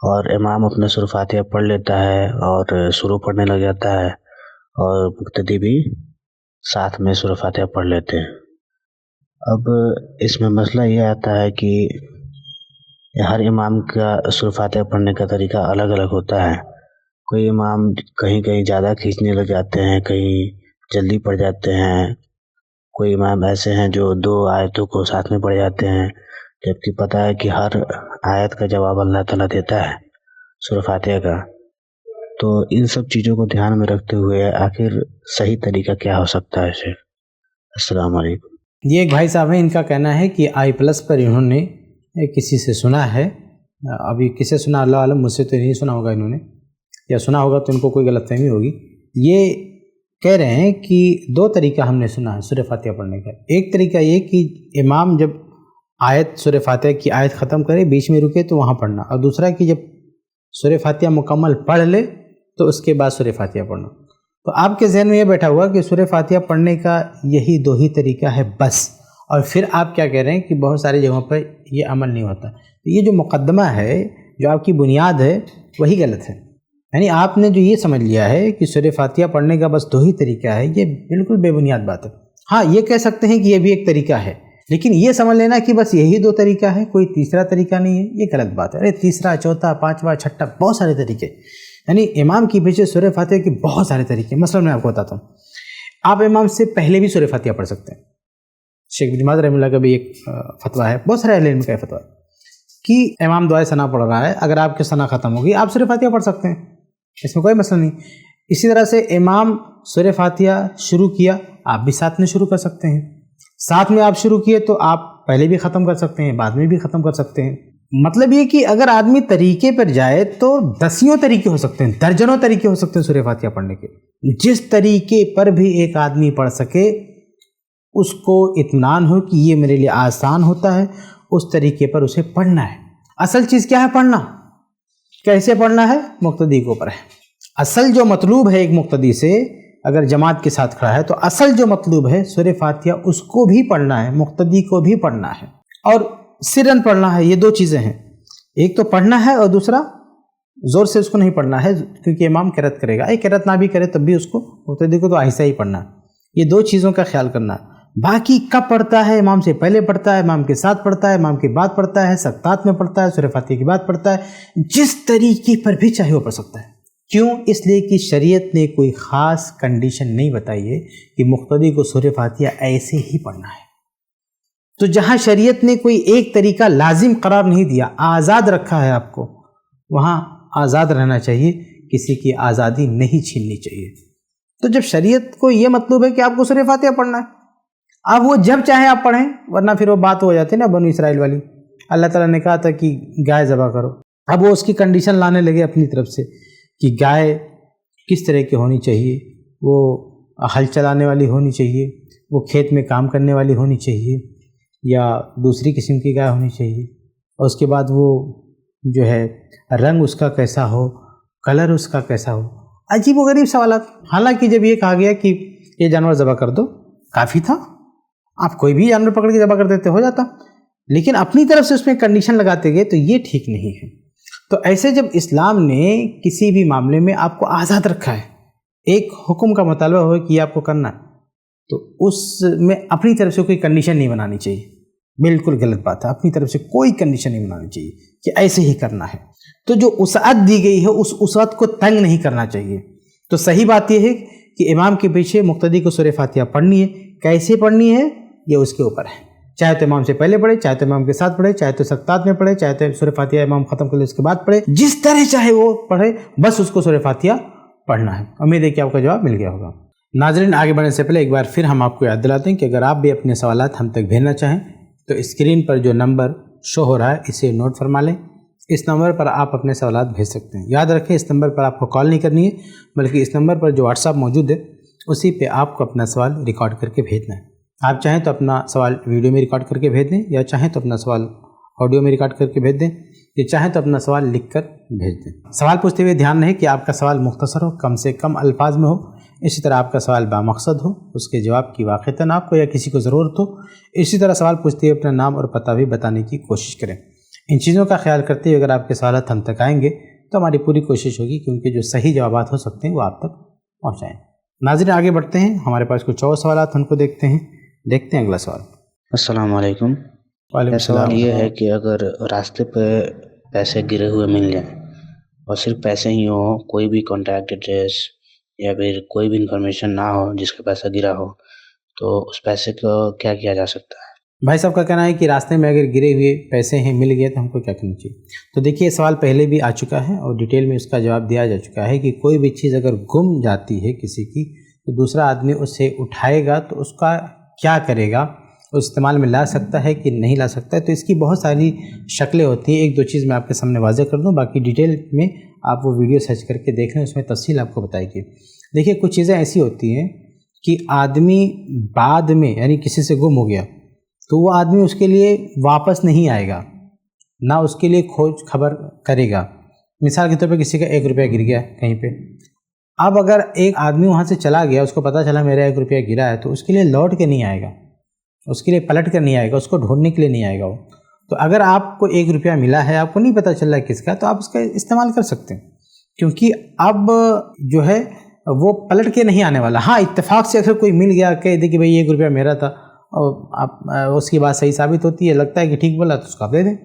اور امام اپنا سورہ فاتحہ پڑھ لیتا ہے اور شروع پڑھنے لگ جاتا ہے، اور مقتدی بھی ساتھ میں سورہ فاتحہ پڑھ لیتے ہیں۔ اب اس میں مسئلہ یہ آتا ہے کہ ہر امام کا سورہ فاتحہ پڑھنے کا طریقہ الگ الگ ہوتا ہے۔ کوئی امام کہیں کہیں زیادہ کھینچنے لگ جاتے ہیں، کہیں جلدی پڑھ جاتے ہیں، کوئی امام ایسے ہیں جو 2 آیتوں کو ساتھ میں پڑھ جاتے ہیں، جبکہ پتہ ہے کہ ہر آیت کا جواب اللہ تعالیٰ دیتا ہے سورہ فاتحہ کا۔ تو ان سب چیزوں کو دھیان میں رکھتے ہوئے آخر صحیح طریقہ کیا ہو سکتا ہے شیخ؟ السلام علیکم۔ یہ ایک بھائی صاحب ہیں، ان کا کہنا ہے کہ i+ پر انہوں نے کسی سے سنا ہے، ابھی کسے سنا اللہ عالم، مجھ سے تو نہیں سنا ہوگا انہوں نے، یا سنا ہوگا تو ان کو کوئی غلط فہمی ہوگی۔ یہ کہہ رہے ہیں کہ 2 طریقہ ہم نے سنا ہے سورہ فاتحہ پڑھنے کا۔ ایک طریقہ یہ کہ امام جب آیت سورہ فاتحہ کی آیت ختم کرے بیچ میں رکے تو وہاں پڑھنا، اور دوسرا کہ جب سورہ فاتحہ مکمل پڑھ لے تو اس کے بعد سورہ فاتحہ پڑھنا۔ تو آپ کے ذہن میں یہ بیٹھا ہوا کہ سورہ فاتحہ پڑھنے کا یہی 2 ہی طریقہ ہے بس، اور پھر آپ کیا کہہ رہے ہیں کہ بہت ساری جگہوں پر یہ عمل نہیں ہوتا. تو یہ جو مقدمہ ہے، جو آپ کی بنیاد ہے، وہی غلط ہے. یعنی آپ نے جو یہ سمجھ لیا ہے کہ سورہ فاتحہ پڑھنے کا بس 2 ہی طریقہ ہے، یہ بالکل بے بنیاد بات ہے. ہاں، یہ کہہ سکتے ہیں کہ یہ بھی ایک طریقہ ہے، لیکن یہ سمجھ لینا کہ بس یہی 2 طریقہ ہے، کوئی تیسرا طریقہ نہیں ہے، یہ غلط بات ہے. ارے تیسرا، چوتھا، پانچواں، چھٹا، بہت سارے طریقے. یعنی امام کی پیچھے سورہ فاتحہ کے بہت سارے طریقے. مثلا میں آپ کو بتاتا ہوں، آپ امام سے پہلے بھی سورہ فاتحہ پڑھ سکتے ہیں. شیخ بن باز رحمہ اللہ کا بھی ایک فتویٰ ہے، بہت سارے اہل علم کا فتویٰ ہے کہ امام دعائے ثنا پڑھ رہا ہے، اگر آپ کی ثنا ختم ہوگی آپ سورہ فاتحہ پڑھ سکتے ہیں، اس میں کوئی مسئلہ نہیں. اسی طرح سے امام سورہ فاتحہ شروع کیا، آپ بھی ساتھ میں شروع کر سکتے ہیں. ساتھ میں آپ شروع کیے تو آپ پہلے بھی ختم کر سکتے ہیں، بعد میں بھی ختم کر سکتے ہیں. مطلب یہ کہ اگر آدمی طریقے پر جائے تو 10 طریقے ہو سکتے ہیں، درجنوں طریقے ہو سکتے ہیں سورہ فاتحہ پڑھنے کے. جس طریقے پر بھی ایک آدمی پڑھ سکے، اس کو اطمینان ہو کہ یہ میرے لیے آسان ہوتا ہے، اس طریقے پر اسے پڑھنا ہے. اصل چیز کیا ہے؟ پڑھنا. کیسے پڑھنا ہے؟ مقتدی کے اوپر ہے. اصل جو مطلوب ہے ایک مقتدی سے، اگر جماعت کے ساتھ کھڑا ہے تو اصل جو مطلوب ہے سورہ فاتحہ اس کو بھی پڑھنا ہے، مقتدی کو بھی پڑھنا ہے، اور سرن پڑھنا ہے. یہ 2 چیزیں ہیں، ایک تو پڑھنا ہے اور دوسرا زور سے اس کو نہیں پڑھنا ہے، کیونکہ امام قرأت کرے گا. قرأت نہ بھی کرے تب بھی اس کو، مقتدی کو تو آہستہ ہی پڑھنا ہے. یہ 2 چیزوں کا خیال کرنا ہے. باقی کب پڑھتا ہے؟ امام سے پہلے پڑھتا ہے، امام کے ساتھ پڑھتا ہے، امام کے بعد پڑھتا ہے، سکتات میں پڑھتا ہے، سورہ فاتحہ کے بعد پڑھتا ہے. جس طریقے پر بھی چاہے وہ پڑھ سکتا ہے. کیوں؟ اس لیے کہ شریعت نے کوئی خاص کنڈیشن نہیں بتائی ہے کہ مقتدی کو سورہ فاتحہ ایسے ہی پڑھنا ہے. تو جہاں شریعت نے کوئی ایک طریقہ لازم قرار نہیں دیا، آزاد رکھا ہے آپ کو، وہاں آزاد رہنا چاہیے، کسی کی آزادی نہیں چھیننی چاہیے. تو جب شریعت کو یہ مطلوب ہے کہ آپ کو سورہ فاتحہ پڑھنا ہے، اب وہ جب چاہیں آپ پڑھیں، ورنہ پھر وہ بات ہو جاتی ہے نا بنو اسرائیل والی. اللہ تعالیٰ نے کہا تھا کہ گائے ذبح کرو، اب وہ اس کی کنڈیشن لانے لگے اپنی طرف سے کہ گائے کس طرح کی ہونی چاہیے، وہ ہل چلانے والی ہونی چاہیے، وہ کھیت میں کام کرنے والی ہونی چاہیے، یا دوسری قسم کی گائے ہونی چاہیے. اور اس کے بعد وہ جو ہے رنگ اس کا کیسا ہو، کلر اس کا کیسا ہو. عجیب و غریب سوالات. حالانکہ جب یہ کہا گیا کہ یہ جانور ذبح کر دو، کافی تھا، آپ کوئی بھی جانور پکڑ کے ذبح کر دیتے، ہو جاتا. لیکن اپنی طرف سے اس میں کنڈیشن لگاتے گئے تو یہ ٹھیک نہیں ہے. تو ایسے جب اسلام نے کسی بھی معاملے میں آپ کو آزاد رکھا ہے، ایک حکم کا مطالبہ ہو کہ یہ آپ کو کرنا ہے، تو اس میں اپنی طرف سے کوئی کنڈیشن نہیں بنانی چاہیے. بالکل غلط بات ہے. اپنی طرف سے کوئی کنڈیشن نہیں بنانی چاہیے کہ ایسے ہی کرنا ہے. تو جو وسعت دی گئی ہے اس وسعت کو تنگ نہیں کرنا چاہیے. تو صحیح بات یہ ہے کہ امام کے پیچھے مقتدی کو سورہ فاتحہ پڑھنی ہے. کیسے پڑھنی ہے یہ اس کے اوپر ہے. چاہے تو امام سے پہلے پڑھے، چاہے تو امام کے ساتھ پڑھے، چاہے تو سکتات میں پڑھے، چاہے تو سورہ فاتحہ امام ختم کر لے اس کے بعد پڑھے، جس طرح چاہے وہ پڑھے، بس اس کو سورہ فاتحہ پڑھنا ہے. امید ہے کہ آپ کا جواب مل گیا ہوگا. ناظرین، آگے بڑھنے سے پہلے ایک بار پھر ہم آپ کو یاد دلاتے ہیں کہ اگر آپ بھی اپنے سوالات ہم تک بھیجنا چاہیں تو اسکرین پر جو نمبر شو ہو رہا ہے اسے نوٹ فرما لیں. اس نمبر پر آپ اپنے سوالات بھیج سکتے ہیں. یاد رکھیں اس نمبر پر آپ کو کال نہیں کرنی ہے، بلکہ اس نمبر پر جو واٹس ایپ موجود ہے اسی پہ آپ کو اپنا سوال ریکارڈ کر کے بھیجنا ہے. آپ چاہیں تو اپنا سوال ویڈیو میں ریکارڈ کر کے بھیج دیں، یا چاہیں تو اپنا سوال آڈیو میں ریکارڈ کر کے بھیج دیں، یا چاہیں تو اپنا سوال لکھ کر بھیج دیں. سوال پوچھتے ہوئے دھیان رہے کہ آپ کا سوال مختصر ہو، کم سے کم الفاظ میں ہو. اسی طرح آپ کا سوال بامقصد ہو، اس کے جواب کی واقعتاً آپ کو یا کسی کو ضرورت ہو. اسی طرح سوال پوچھتے ہوئے اپنا نام اور پتہ بھی بتانے کی کوشش کریں. ان چیزوں کا خیال کرتے ہوئے اگر آپ کے سوالات ہم تک آئیں گے تو ہماری پوری کوشش ہوگی کہ ان کے جو صحیح جوابات ہو سکتے ہیں وہ آپ تک پہنچائیں. ناظرین، آگے بڑھتے ہیں. ہمارے پاس کچھ اور سوالات ہم کو دیکھتے ہیں اگلا سوال. السلام علیکم. وعلیکم السلام. سوال یہ ہے کہ اگر راستے پہ پیسے گرے ہوئے مل جائیں اور صرف پیسے ہی ہوں، کوئی بھی کانٹیکٹ ایڈریس یا پھر کوئی بھی انفارمیشن نہ ہو جس کا پیسہ گرا ہو، تو اس پیسے کو کیا کیا جا سکتا ہے؟ بھائی صاحب کا کہنا ہے کہ راستے میں اگر گرے ہوئے پیسے ہیں، مل گئے، تو ہم کو کیا کرنا چاہیے؟ تو دیکھیے، سوال پہلے بھی آ چکا ہے اور ڈیٹیل میں اس کا جواب دیا جا چکا ہے کہ کوئی بھی چیز اگر گم جاتی ہے کسی کی تو دوسرا آدمی اسے اٹھائے گا تو اس کا کیا کرے گا، وہ استعمال میں لا سکتا ہے کہ نہیں لا سکتا ہے. تو اس کی بہت ساری شکلیں ہوتی ہیں. ایک دو چیز میں آپ کے سامنے واضح کر دوں، باقی ڈیٹیل میں آپ وہ ویڈیو سرچ کر کے دیکھ لیں، اس میں تفصیل آپ کو بتائے گی. دیکھیے، کچھ چیزیں ایسی ہوتی ہیں کہ آدمی بعد میں، یعنی کسی سے گم ہو گیا تو وہ آدمی اس کے لیے واپس نہیں آئے گا، نہ اس کے لیے کھوج خبر کرے گا. مثال کے طور پہ کسی کا 1 روپیہ گر گیا کہیں پہ، اب اگر ایک آدمی وہاں سے چلا گیا، اس کو پتہ چلا میرا 1 روپیہ گرا ہے، تو اس کے لیے لوٹ کے نہیں آئے گا، اس کے لیے پلٹ کر نہیں آئے گا، اس کو ڈھونڈنے کے لیے نہیں آئے گا وہ۔ تو اگر آپ کو 1 روپیہ ملا ہے، آپ کو نہیں پتہ چل رہا ہے کس کا، تو آپ اس کا استعمال کر سکتے ہیں، کیونکہ اب جو ہے وہ پلٹ کے نہیں آنے والا۔ ہاں اتفاق سے اگر کوئی مل گیا کہہ دے کہ بھئی 1 روپیہ میرا تھا، اور آپ اس کی بات صحیح ثابت ہوتی ہے، لگتا ہے کہ ٹھیک بولا، تو اس کو آپ دے دیں۔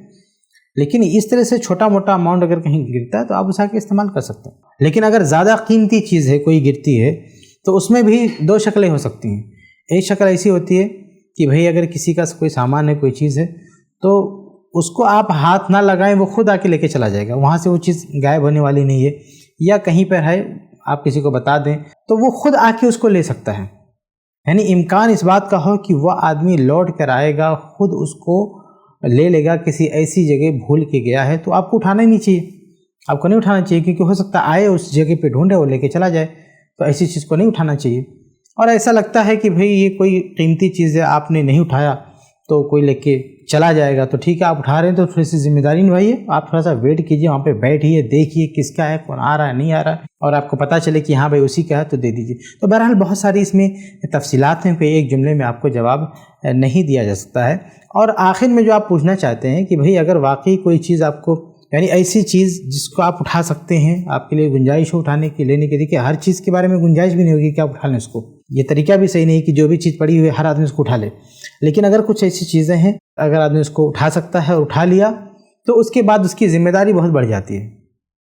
لیکن اس طرح سے چھوٹا موٹا اماؤنٹ اگر کہیں گرتا ہے تو آپ اسے کے استعمال کر سکتے ہیں۔ لیکن اگر زیادہ قیمتی چیز ہے کوئی گرتی ہے تو اس میں بھی 2 شکلیں ہو سکتی ہیں۔ ایک شکل ایسی ہوتی ہے کہ بھئی اگر کسی کا کوئی سامان ہے، کوئی چیز ہے، تو اس کو آپ ہاتھ نہ لگائیں، وہ خود آ کے لے کے چلا جائے گا، وہاں سے وہ چیز غائب ہونے والی نہیں ہے، یا کہیں پر ہے آپ کسی کو بتا دیں تو وہ خود آ کے اس کو لے سکتا ہے۔ یعنی امکان اس بات کا ہو کہ وہ آدمی لوٹ کر آئے گا، خود اس کو لے لے گا، کسی ایسی جگہ بھول کے گیا ہے تو آپ کو اٹھانا ہی نہیں چاہیے، آپ کو نہیں اٹھانا چاہیے، کیونکہ ہو سکتا ہے آئے اس جگہ پہ ڈھونڈے وہ لے کے چلا جائے، تو ایسی چیز کو نہیں اٹھانا چاہیے۔ اور ایسا لگتا ہے کہ بھئی یہ کوئی قیمتی چیز ہے، آپ نے نہیں اٹھایا تو کوئی لے کے چلا جائے گا، تو ٹھیک ہے آپ اٹھا رہے ہیں تو تھوڑی سی ذمہ داری نبھائیے، آپ تھوڑا سا ویٹ کیجئے، وہاں پہ بیٹھیے، دیکھیے کس کا ہے، کون آ رہا ہے نہیں آ رہا ہے، اور آپ کو پتہ چلے کہ ہاں بھئی اسی کا ہے تو دے دیجئے۔ تو بہرحال بہت ساری اس میں تفصیلات ہیں، کوئی ایک جملے میں آپ کو جواب نہیں دیا جا سکتا ہے۔ اور آخر میں جو آپ پوچھنا چاہتے ہیں کہ بھئی اگر واقعی کوئی چیز آپ کو، یعنی ایسی چیز جس کو آپ اٹھا سکتے ہیں، آپ کے لیے گنجائش ہو اٹھانے کی، لینے کی، دیکھیے ہر چیز کے بارے میں گنجائش بھی نہیں ہوگی کہ آپ اٹھا لیں اس کو، یہ طریقہ بھی صحیح نہیں کہ جو بھی چیز پڑی ہوئی ہے ہر آدمی اس کو اٹھا لے۔ لیکن اگر کچھ ایسی چیزیں ہیں اگر آدمی اس کو اٹھا سکتا ہے اور اٹھا لیا، تو اس کے بعد اس کی ذمہ داری بہت بڑھ جاتی ہے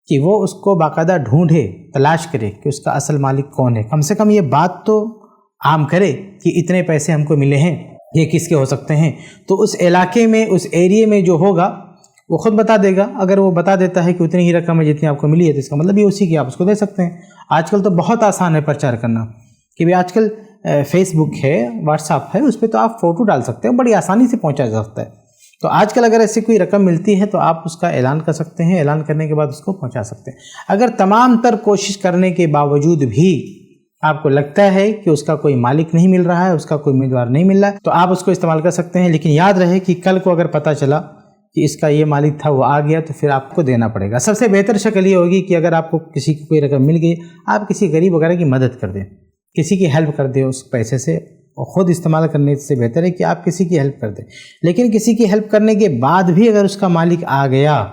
کہ وہ اس کو باقاعدہ ڈھونڈے، تلاش کرے کہ اس کا اصل مالک کون ہے، کم سے کم یہ بات تو عام کرے کہ اتنے پیسے ہم کو ملے ہیں، یہ کس کے ہو سکتے ہیں۔ تو اس علاقے میں، اس ایریے میں جو ہوگا وہ خود بتا دے گا۔ اگر وہ بتا دیتا ہے کہ اتنی ہی رقم ہے جتنی آپ کو ملی ہے، تو اس کا مطلب یہ اسی کی آپ اس کو دے سکتے ہیں۔ آج کل تو بہت آسان ہے پرچار کرنا، کہ بھی آج کل فیس بک ہے، واٹس ایپ ہے، اس پہ تو آپ فوٹو ڈال سکتے ہیں، بڑی آسانی سے پہنچا جا سکتا ہے۔ تو آج کل اگر ایسی کوئی رقم ملتی ہے تو آپ اس کا اعلان کر سکتے ہیں، اعلان کرنے کے بعد اس کو پہنچا سکتے ہیں۔ اگر تمام تر کوشش کرنے کے باوجود بھی آپ کو لگتا ہے کہ اس کا کوئی مالک نہیں مل رہا ہے، اس کا کوئی امیدوار نہیں مل رہا ہے، تو آپ اس کو استعمال کر سکتے ہیں۔ لیکن یاد رہے کہ کل کو اگر پتہ چلا کہ اس کا یہ مالک تھا، وہ آ گیا، تو پھر آپ کو دینا پڑے گا۔ سب سے بہتر شکل یہ ہوگی کہ اگر آپ کو کسی کی کوئی رقم مل گئی، آپ کسی غریب وغیرہ کی مدد کر دیں، کسی کی ہیلپ کر دیں اس پیسے سے، اور خود استعمال کرنے سے بہتر ہے کہ آپ کسی کی ہیلپ کر دیں۔ لیکن کسی کی ہیلپ کرنے کے بعد بھی اگر اس کا مالک آ گیا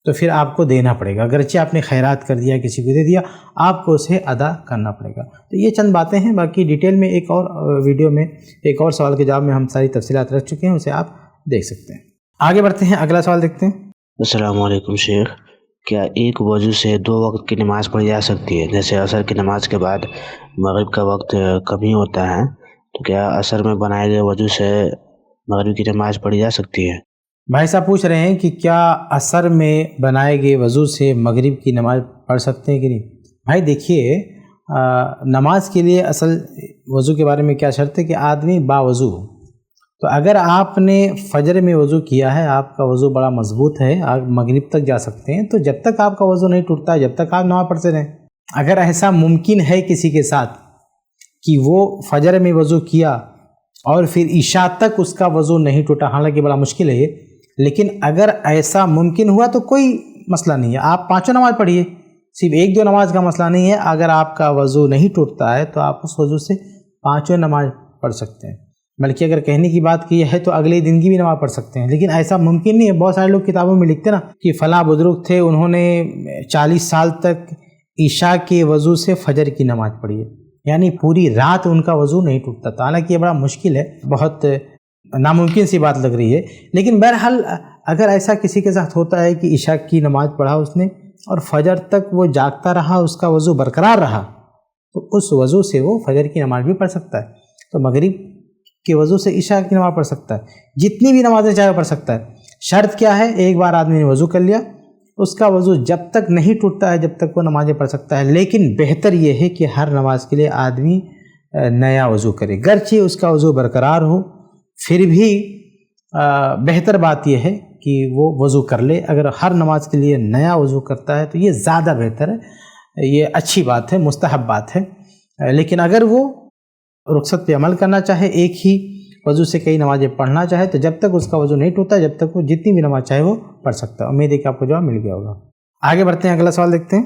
تو پھر آپ کو دینا پڑے گا، اگرچہ آپ نے خیرات کر دیا، کسی کو دے دیا، آپ کو اسے ادا کرنا پڑے گا۔ تو یہ چند باتیں ہیں، باقی ڈیٹیل میں ایک اور ویڈیو میں ایک اور سوال کے جواب میں ہم ساری تفصیلات رکھ چکے ہیں، اسے آپ دیکھ سکتے ہیں۔ آگے بڑھتے ہیں، اگلا سوال دیکھتے ہیں۔ السلام علیکم شیخ، کیا ایک وضو سے 2 وقت کی نماز پڑھی جا سکتی ہے؟ جیسے عصر کی نماز کے بعد مغرب کا وقت کم ہی ہوتا ہے، تو کیا عصر میں بنائے گئے وضو سے مغرب کی نماز پڑھی جا سکتی ہے؟ بھائی صاحب پوچھ رہے ہیں کہ کیا عصر میں بنائے گئے وضو سے مغرب کی نماز پڑھ سکتے ہیں کہ نہیں؟ بھائی دیکھیے، نماز کے لیے اصل وضو کے بارے میں کیا شرط ہے کہ آدمی باوضو ہو۔ تو اگر آپ نے فجر میں وضو کیا ہے، آپ کا وضو بڑا مضبوط ہے، آپ مغرب تک جا سکتے ہیں، تو جب تک آپ کا وضو نہیں ٹوٹتا ہے، جب تک آپ نماز پڑھتے رہیں۔ اگر ایسا ممکن ہے کسی کے ساتھ کہ وہ فجر میں وضو کیا اور پھر عشاء تک اس کا وضو نہیں ٹوٹا، حالانکہ بڑا مشکل ہے یہ، لیکن اگر ایسا ممکن ہوا تو کوئی مسئلہ نہیں ہے، آپ 5 نماز پڑھیے، صرف 1-2 نماز کا مسئلہ نہیں ہے۔ اگر آپ کا وضو نہیں ٹوٹتا ہے تو آپ اس وضو سے 5 نماز پڑھ سکتے ہیں، بلکہ اگر کہنے کی بات کی ہے تو اگلے دن کی بھی نماز پڑھ سکتے ہیں۔ لیکن ایسا ممکن نہیں ہے، بہت سارے لوگ کتابوں میں لکھتے نا کہ فلاں بزرگ تھے، انہوں نے 40 سال تک عشاء کے وضو سے فجر کی نماز پڑھی ہے، یعنی پوری رات ان کا وضو نہیں ٹوٹتا تھا۔ حالانکہ یہ بڑا مشکل ہے، بہت ناممکن سی بات لگ رہی ہے، لیکن بہرحال اگر ایسا کسی کے ساتھ ہوتا ہے کہ عشاء کی نماز پڑھا اس نے اور فجر تک وہ جاگتا رہا، اس کا وضو برقرار رہا، تو اس وضو سے وہ فجر کی نماز بھی پڑھ سکتا ہے، تو مغرب کے وضو سے عشاء کی نماز پڑھ سکتا ہے، جتنی بھی نمازیں چاہے پڑھ سکتا ہے۔ شرط کیا ہے؟ ایک بار آدمی نے وضو کر لیا، اس کا وضو جب تک نہیں ٹوٹتا ہے جب تک وہ نمازیں پڑھ سکتا ہے، لیکن بہتر یہ ہے کہ ہر نماز کے لیے آدمی نیا وضو کرے، گرچہ اس کا وضو برقرار ہو، پھر بھی بہتر بات یہ ہے کہ وہ وضو کر لے۔ اگر ہر نماز کے لیے نیا وضو کرتا ہے تو یہ زیادہ بہتر ہے، یہ اچھی بات ہے، مستحب بات ہے۔ لیکن اگر وہ رخصت پہ عمل کرنا چاہے، ایک ہی وضو سے کئی نمازیں پڑھنا چاہے، تو جب تک اس کا وضو نہیں ٹوٹتا جب تک وہ جتنی بھی نماز چاہے وہ پڑھ سکتا ہے۔ امید ہے کہ آپ کو جواب مل گیا ہوگا۔ آگے بڑھتے ہیں، اگلا سوال دیکھتے ہیں۔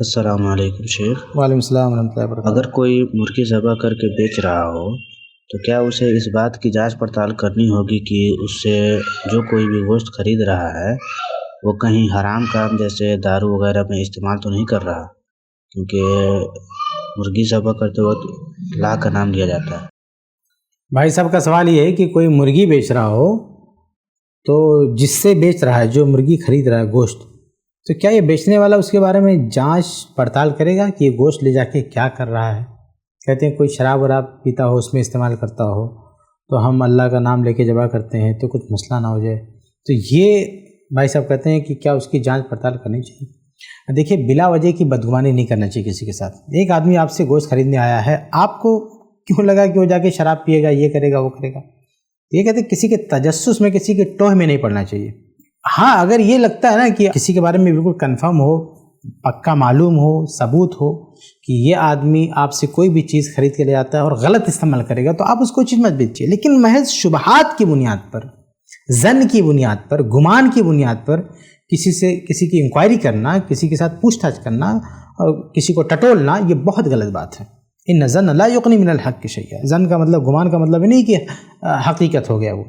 السلام علیکم شیخ. وعلیکم السلام ورحمۃ اللہ وبرکاتہ. اگر کوئی مرغی ذبح کر کے بیچ رہا ہو تو کیا اسے اس بات کی جانچ پڑتال کرنی ہوگی کہ اس سے جو کوئی بھی گوشت خرید رہا ہے وہ کہیں حرام کام جیسے دارو وغیرہ میں استعمال تو نہیں کر رہا؟ کیونکہ مرغی ذبح کرتے وقت اللہ کا نام لیا جاتا ہے. بھائی صاحب کا سوال یہ ہے کہ کوئی مرغی بیچ رہا ہو تو جس سے بیچ رہا ہے، جو مرغی خرید رہا ہے گوشت، تو کیا یہ بیچنے والا اس کے بارے میں جانچ پڑتال کرے گا کہ یہ گوشت لے جا کے کیا کر رہا ہے؟ کہتے ہیں کوئی شراب وراب پیتا ہو، اس میں استعمال کرتا ہو، تو ہم اللہ کا نام لے کے ذبح کرتے ہیں تو کچھ مسئلہ نہ ہو جائے. تو یہ بھائی صاحب کہتے ہیں کہ کیا اس کی جانچ پڑتال کرنی چاہیے. دیکھیے، بلا وجہ کی بدگمانی نہیں کرنا چاہیے کسی کے ساتھ. ایک آدمی آپ سے گوشت خریدنے آیا ہے، آپ کو کیوں لگا کہ وہ جا کے شراب پیے گا، یہ کرے گا، وہ کرے گا؟ یہ کہتے ہیں کسی کے تجسس میں، کسی کے ٹوہ میں نہیں پڑنا چاہیے. ہاں، اگر یہ لگتا ہے نا کہ کسی کے بارے میں بالکل کنفرم ہو، پکا معلوم ہو، ثبوت ہو کہ یہ آدمی آپ سے کوئی بھی چیز خرید کے لے آتا ہے اور غلط استعمال کرے گا، تو آپ اس کو چیز مت بیچیے. لیکن محض شبہات کی بنیاد پر، ظن کی بنیاد پر، گمان کی بنیاد پر کسی کی انکوائری کرنا، کسی کے ساتھ پوچھ تاچھ کرنا اور کسی کو ٹٹولنا، یہ بہت غلط بات ہے. ان ظن لا یغنی من الحق شیئا. ظن کا مطلب، گمان کا مطلب نہیں کہ حقیقت ہو گیا وہ.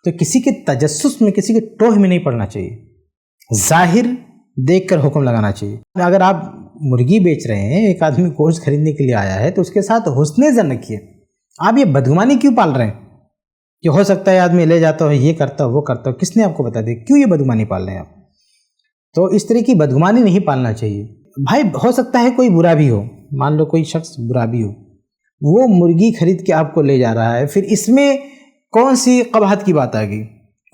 تو کسی کے تجسس میں، کسی کے ٹوہ میں نہیں پڑنا چاہیے. ظاہر دیکھ کر حکم لگانا چاہیے. اگر آپ مرغی بیچ رہے ہیں، ایک آدمی گوشت خریدنے کے لیے آیا ہے، تو اس کے ساتھ حسن ظن رکھیے. آپ یہ بدگمانی کیوں پال رہے ہیں کہ ہو سکتا ہے آدمی لے جاتا ہو، یہ کرتا ہو، وہ کرتا ہو؟ کس نے آپ کو بتا دیا؟ کیوں یہ بدگمانی پال رہے ہیں آپ؟ تو اس طرح کی بدگمانی نہیں پالنا چاہیے. بھائی ہو سکتا ہے کوئی برا بھی ہو، مان لو کوئی شخص برا بھی ہو، وہ مرغی خرید کے آپ کو لے جا رہا ہے، پھر اس میں کون سی قباحت کی بات آ گئی؟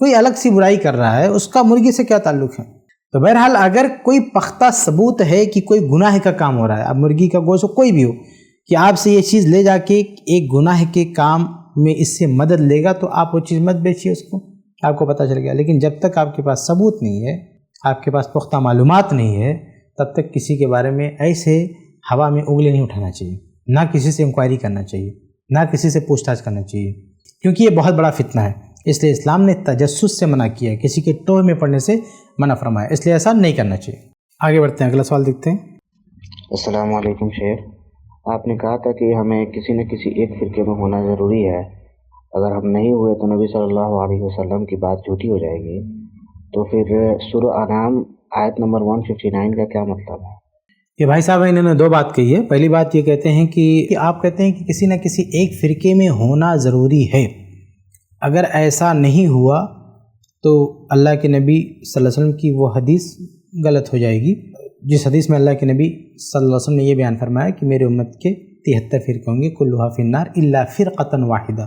کوئی الگ سی برائی کر رہا ہے، اس کا مرغی سے کیا تعلق ہے؟ تو بہرحال اگر کوئی پختہ ثبوت ہے کہ کوئی گناہ کا کام ہو رہا ہے، اب مرغی کا گوشت کوئی بھی ہو، کہ آپ سے یہ چیز لے جا کے ایک گناہ کے کام میں اس سے مدد لے گا، تو آپ وہ چیز مت بیچیے اس کو. آپ کو پتہ چل گیا. لیکن جب تک آپ کے پاس ثبوت نہیں ہے، آپ کے پاس پختہ معلومات نہیں ہے، تب تک کسی کے بارے میں ایسے ہوا میں انگلی نہیں اٹھانا چاہیے. نہ کسی سے انکوائری کرنا چاہیے، نہ کسی سے پوچھ تاچھ کرنا چاہیے، کیونکہ یہ بہت بڑا فتنہ ہے. اس لیے اسلام نے تجسس سے منع کیا ہے، کسی کے ٹوہ میں پڑنے سے منع فرمایا. اس لیے ایسا نہیں کرنا چاہیے. آگے بڑھتے ہیں، اگلا سوال دیکھتے ہیں. السلام علیکم شیخ. آپ نے کہا تھا کہ ہمیں کسی نہ کسی ایک فرقے میں ہونا ضروری ہے. اگر ہم نہیں ہوئے تو نبی صلی اللہ علیہ وسلم کی بات جھوٹی ہو جائے گی. تو پھر سورہ انعام آیت نمبر 159 کا کیا مطلب ہے؟ یہ بھائی صاحب انہوں نے دو بات کہی ہے. پہلی بات یہ کہتے ہیں کہ آپ کہتے ہیں کہ کسی نہ کسی ایک فرقے میں ہونا ضروری ہے. اگر ایسا نہیں ہوا تو اللہ کے نبی صلی اللہ علیہ وسلم کی وہ حدیث غلط ہو جائے گی، جس حدیث میں اللہ کے نبی صلی اللہ علیہ وسلم نے یہ بیان فرمایا کہ میرے امت کے 73 فرقے ہوں گے، کلھا فی النار الا فرقۃ واحدہ.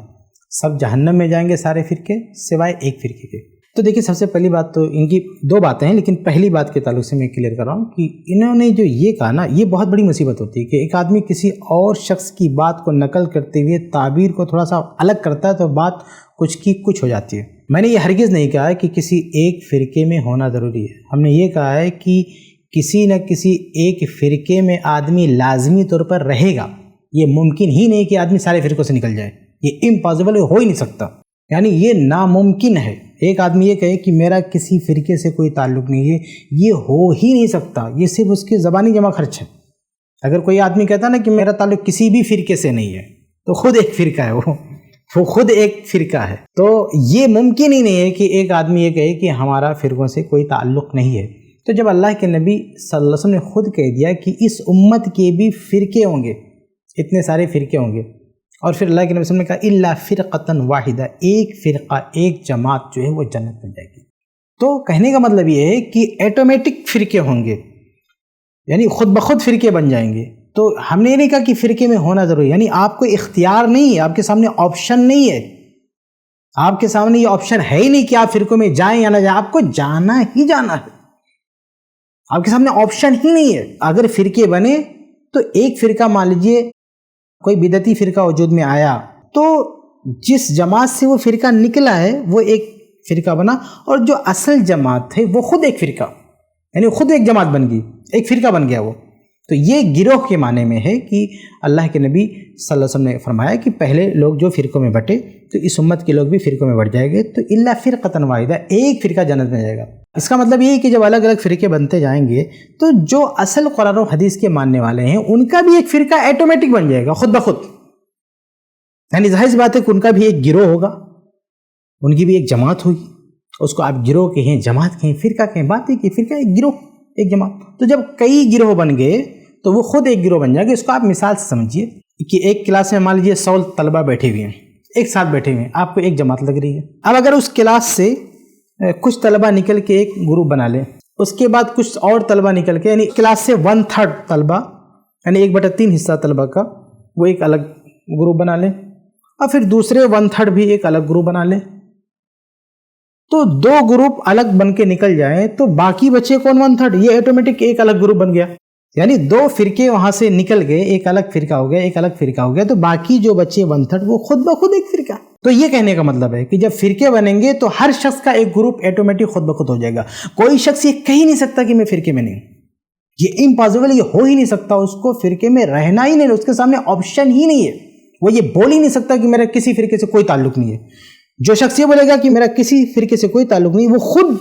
سب جہنم میں جائیں گے سارے فرقے سوائے ایک فرقے کے. تو دیکھیے، سب سے پہلی بات تو ان کی دو باتیں ہیں، لیکن پہلی بات کے تعلق سے میں کلیئر کر رہا ہوں کہ انہوں نے جو یہ کہا نا، یہ بہت بڑی مصیبت ہوتی ہے کہ ایک آدمی کسی اور شخص کی بات کو نقل کرتے ہوئے تعبیر کو تھوڑا سا الگ کرتا ہے تو بات کچھ کی کچھ ہو جاتی ہے. میں نے یہ ہرگز نہیں کہا ہے کہ کسی ایک فرقے میں ہونا ضروری ہے. ہم نے یہ کہا ہے کہ کسی نہ کسی ایک فرقے میں آدمی لازمی طور پر رہے گا. یہ ممکن ہی نہیں کہ آدمی سارے فرقوں سے نکل جائے، یہ امپاسبل ہو ہی نہیں سکتا. یعنی یہ ناممکن ہے ایک آدمی یہ کہے کہ میرا کسی فرقے سے کوئی تعلق نہیں ہے، یہ ہو ہی نہیں سکتا. یہ صرف اس کی زبانی جمع خرچ ہے. اگر کوئی آدمی کہتا نا کہ میرا تعلق کسی بھی فرقے سے نہیں ہے، تو خود ایک فرقہ ہے، وہ خود ایک فرقہ ہے. تو یہ ممکن ہی نہیں ہے کہ ایک آدمی یہ کہے کہ ہمارا فرقوں سے کوئی تعلق نہیں ہے. تو جب اللہ کے نبی صلی اللہ علیہ وسلم نے خود کہہ دیا کہ اس امت کے بھی فرقے ہوں گے، اتنے سارے فرقے ہوں گے، اور پھر اللہ کے نبی صلی اللہ علیہ وسلم نے کہا الا فرقۃ واحدہ، ایک فرقہ، ایک جماعت جو ہے وہ جنت میں جائے گی. تو کہنے کا مطلب یہ ہے کہ ایٹومیٹک فرقے ہوں گے، یعنی خود بخود فرقے بن جائیں گے. تو ہم نے یہ نہیں کہا کہ فرقے میں ہونا ضروری، یعنی آپ کو اختیار نہیں ہے، آپ کے سامنے آپشن نہیں ہے، آپ کے سامنے یہ آپشن ہے ہی نہیں کہ آپ فرقوں میں جائیں یا نہ جائیں. آپ کو جانا ہی جانا ہے، آپ کے سامنے آپشن ہی نہیں ہے. اگر فرقے بنے تو ایک فرقہ، مان لیجئے کوئی بدعتی فرقہ وجود میں آیا، تو جس جماعت سے وہ فرقہ نکلا ہے وہ ایک فرقہ بنا، اور جو اصل جماعت ہے وہ خود ایک فرقہ، یعنی خود ایک جماعت بن گئی، ایک فرقہ بن گیا وہ. تو یہ گروہ کے معنی میں ہے کہ اللہ کے نبی صلی اللہ علیہ وسلم نے فرمایا کہ پہلے لوگ جو فرقوں میں بٹے تو اس امت کے لوگ بھی فرقوں میں بٹ جائیں گے، تو الا فرقۃ واحدہ، ایک فرقہ جنت میں جائے گا۔ اس کا مطلب یہ ہے کہ جب الگ الگ فرقے بنتے جائیں گے تو جو اصل قرآن و حدیث کے ماننے والے ہیں ان کا بھی ایک فرقہ ایٹومیٹک بن جائے گا خود بخود، یعنی ظاہر سی بات ہے کہ ان کا بھی ایک گروہ ہوگا، ان کی بھی ایک جماعت ہوگی، اس کو آپ گروہ کہیں، جماعت کہیں، فرقہ کہیں، بات ہے کہ فرقہ ایک گروہ ایک جماعت۔ تو جب کئی گروہ بن گئے تو وہ خود ایک گروہ بن جائے گا۔ اس کو آپ مثال سے سمجھیے کہ ایک کلاس میں مان لیجیے 100 طلبہ بیٹھے ہوئے ہیں، ایک ساتھ بیٹھے ہوئے ہیں، آپ کو ایک جماعت لگ رہی ہے۔ اب اگر اس کلاس سے کچھ طلبہ نکل کے ایک گروپ بنا لیں، اس کے بعد کچھ اور طلبہ نکل کے، یعنی کلاس سے 1/3 طلبہ، یعنی 1/3 حصہ طلبہ کا وہ ایک الگ گروپ بنا لیں، اور پھر دوسرے 1/3 بھی ایک الگ گروپ بنا لیں، تو 2 گروپ الگ بن کے نکل جائیں تو باقی بچے کون 1/3، یہ آٹومیٹک ایک الگ گروپ بن گیا، یعنی 2 فرقے وہاں سے نکل گئے، ایک الگ فرقہ ہو گیا، ایک الگ فرقہ ہو گیا، تو باقی جو بچے 1/3 وہ خود بخود ایک فرقہ۔ تو یہ کہنے کا مطلب ہے کہ جب فرقے بنیں گے تو ہر شخص کا ایک گروپ آٹومیٹک خود بخود ہو جائے گا۔ کوئی شخص یہ کہہ ہی نہیں سکتا کہ میں فرقے میں نہیں، یہ امپاسبل، یہ ہو ہی نہیں سکتا، اس کو فرقے میں رہنا ہی نہیں، اس کے سامنے آپشن ہی نہیں ہے، وہ یہ بول ہی نہیں سکتا کہ میرا کسی فرقے سے کوئی تعلق نہیں ہے۔ جو شخص یہ بولے گا کہ میرا کسی فرقے سے کوئی تعلق نہیں، وہ خود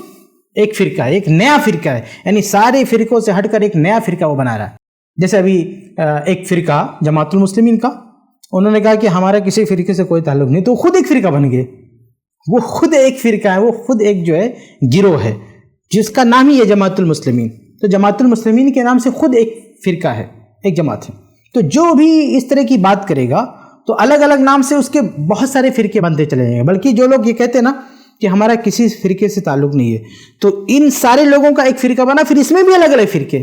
ایک فرقہ ہے، ایک نیا فرقہ ہے، یعنی سارے فرقوں سے ہٹ کر ایک نیا فرقہ وہ بنا رہا ہے۔ جیسے ابھی ایک فرقہ جماعت المسلمین کا، انہوں نے کہا کہ ہمارا کسی فرقے سے کوئی تعلق نہیں، تو خود ایک فرقہ بن گئے، وہ خود ایک فرقہ ہے، وہ خود ایک جو ہے گروہ ہے جس کا نام ہی ہے جماعت المسلمین۔ تو جماعت المسلمین کے نام سے خود ایک فرقہ ہے، ایک جماعت ہے۔ تو جو بھی اس طرح کی بات کرے گا تو الگ الگ نام سے اس کے بہت سارے فرقے بنتے چلے جائیں گے، بلکہ جو لوگ یہ کہتے ہیں نا کہ ہمارا کسی فرقے سے تعلق نہیں ہے، تو ان سارے لوگوں کا ایک فرقہ بنا، پھر اس میں بھی الگ الگ فرقے،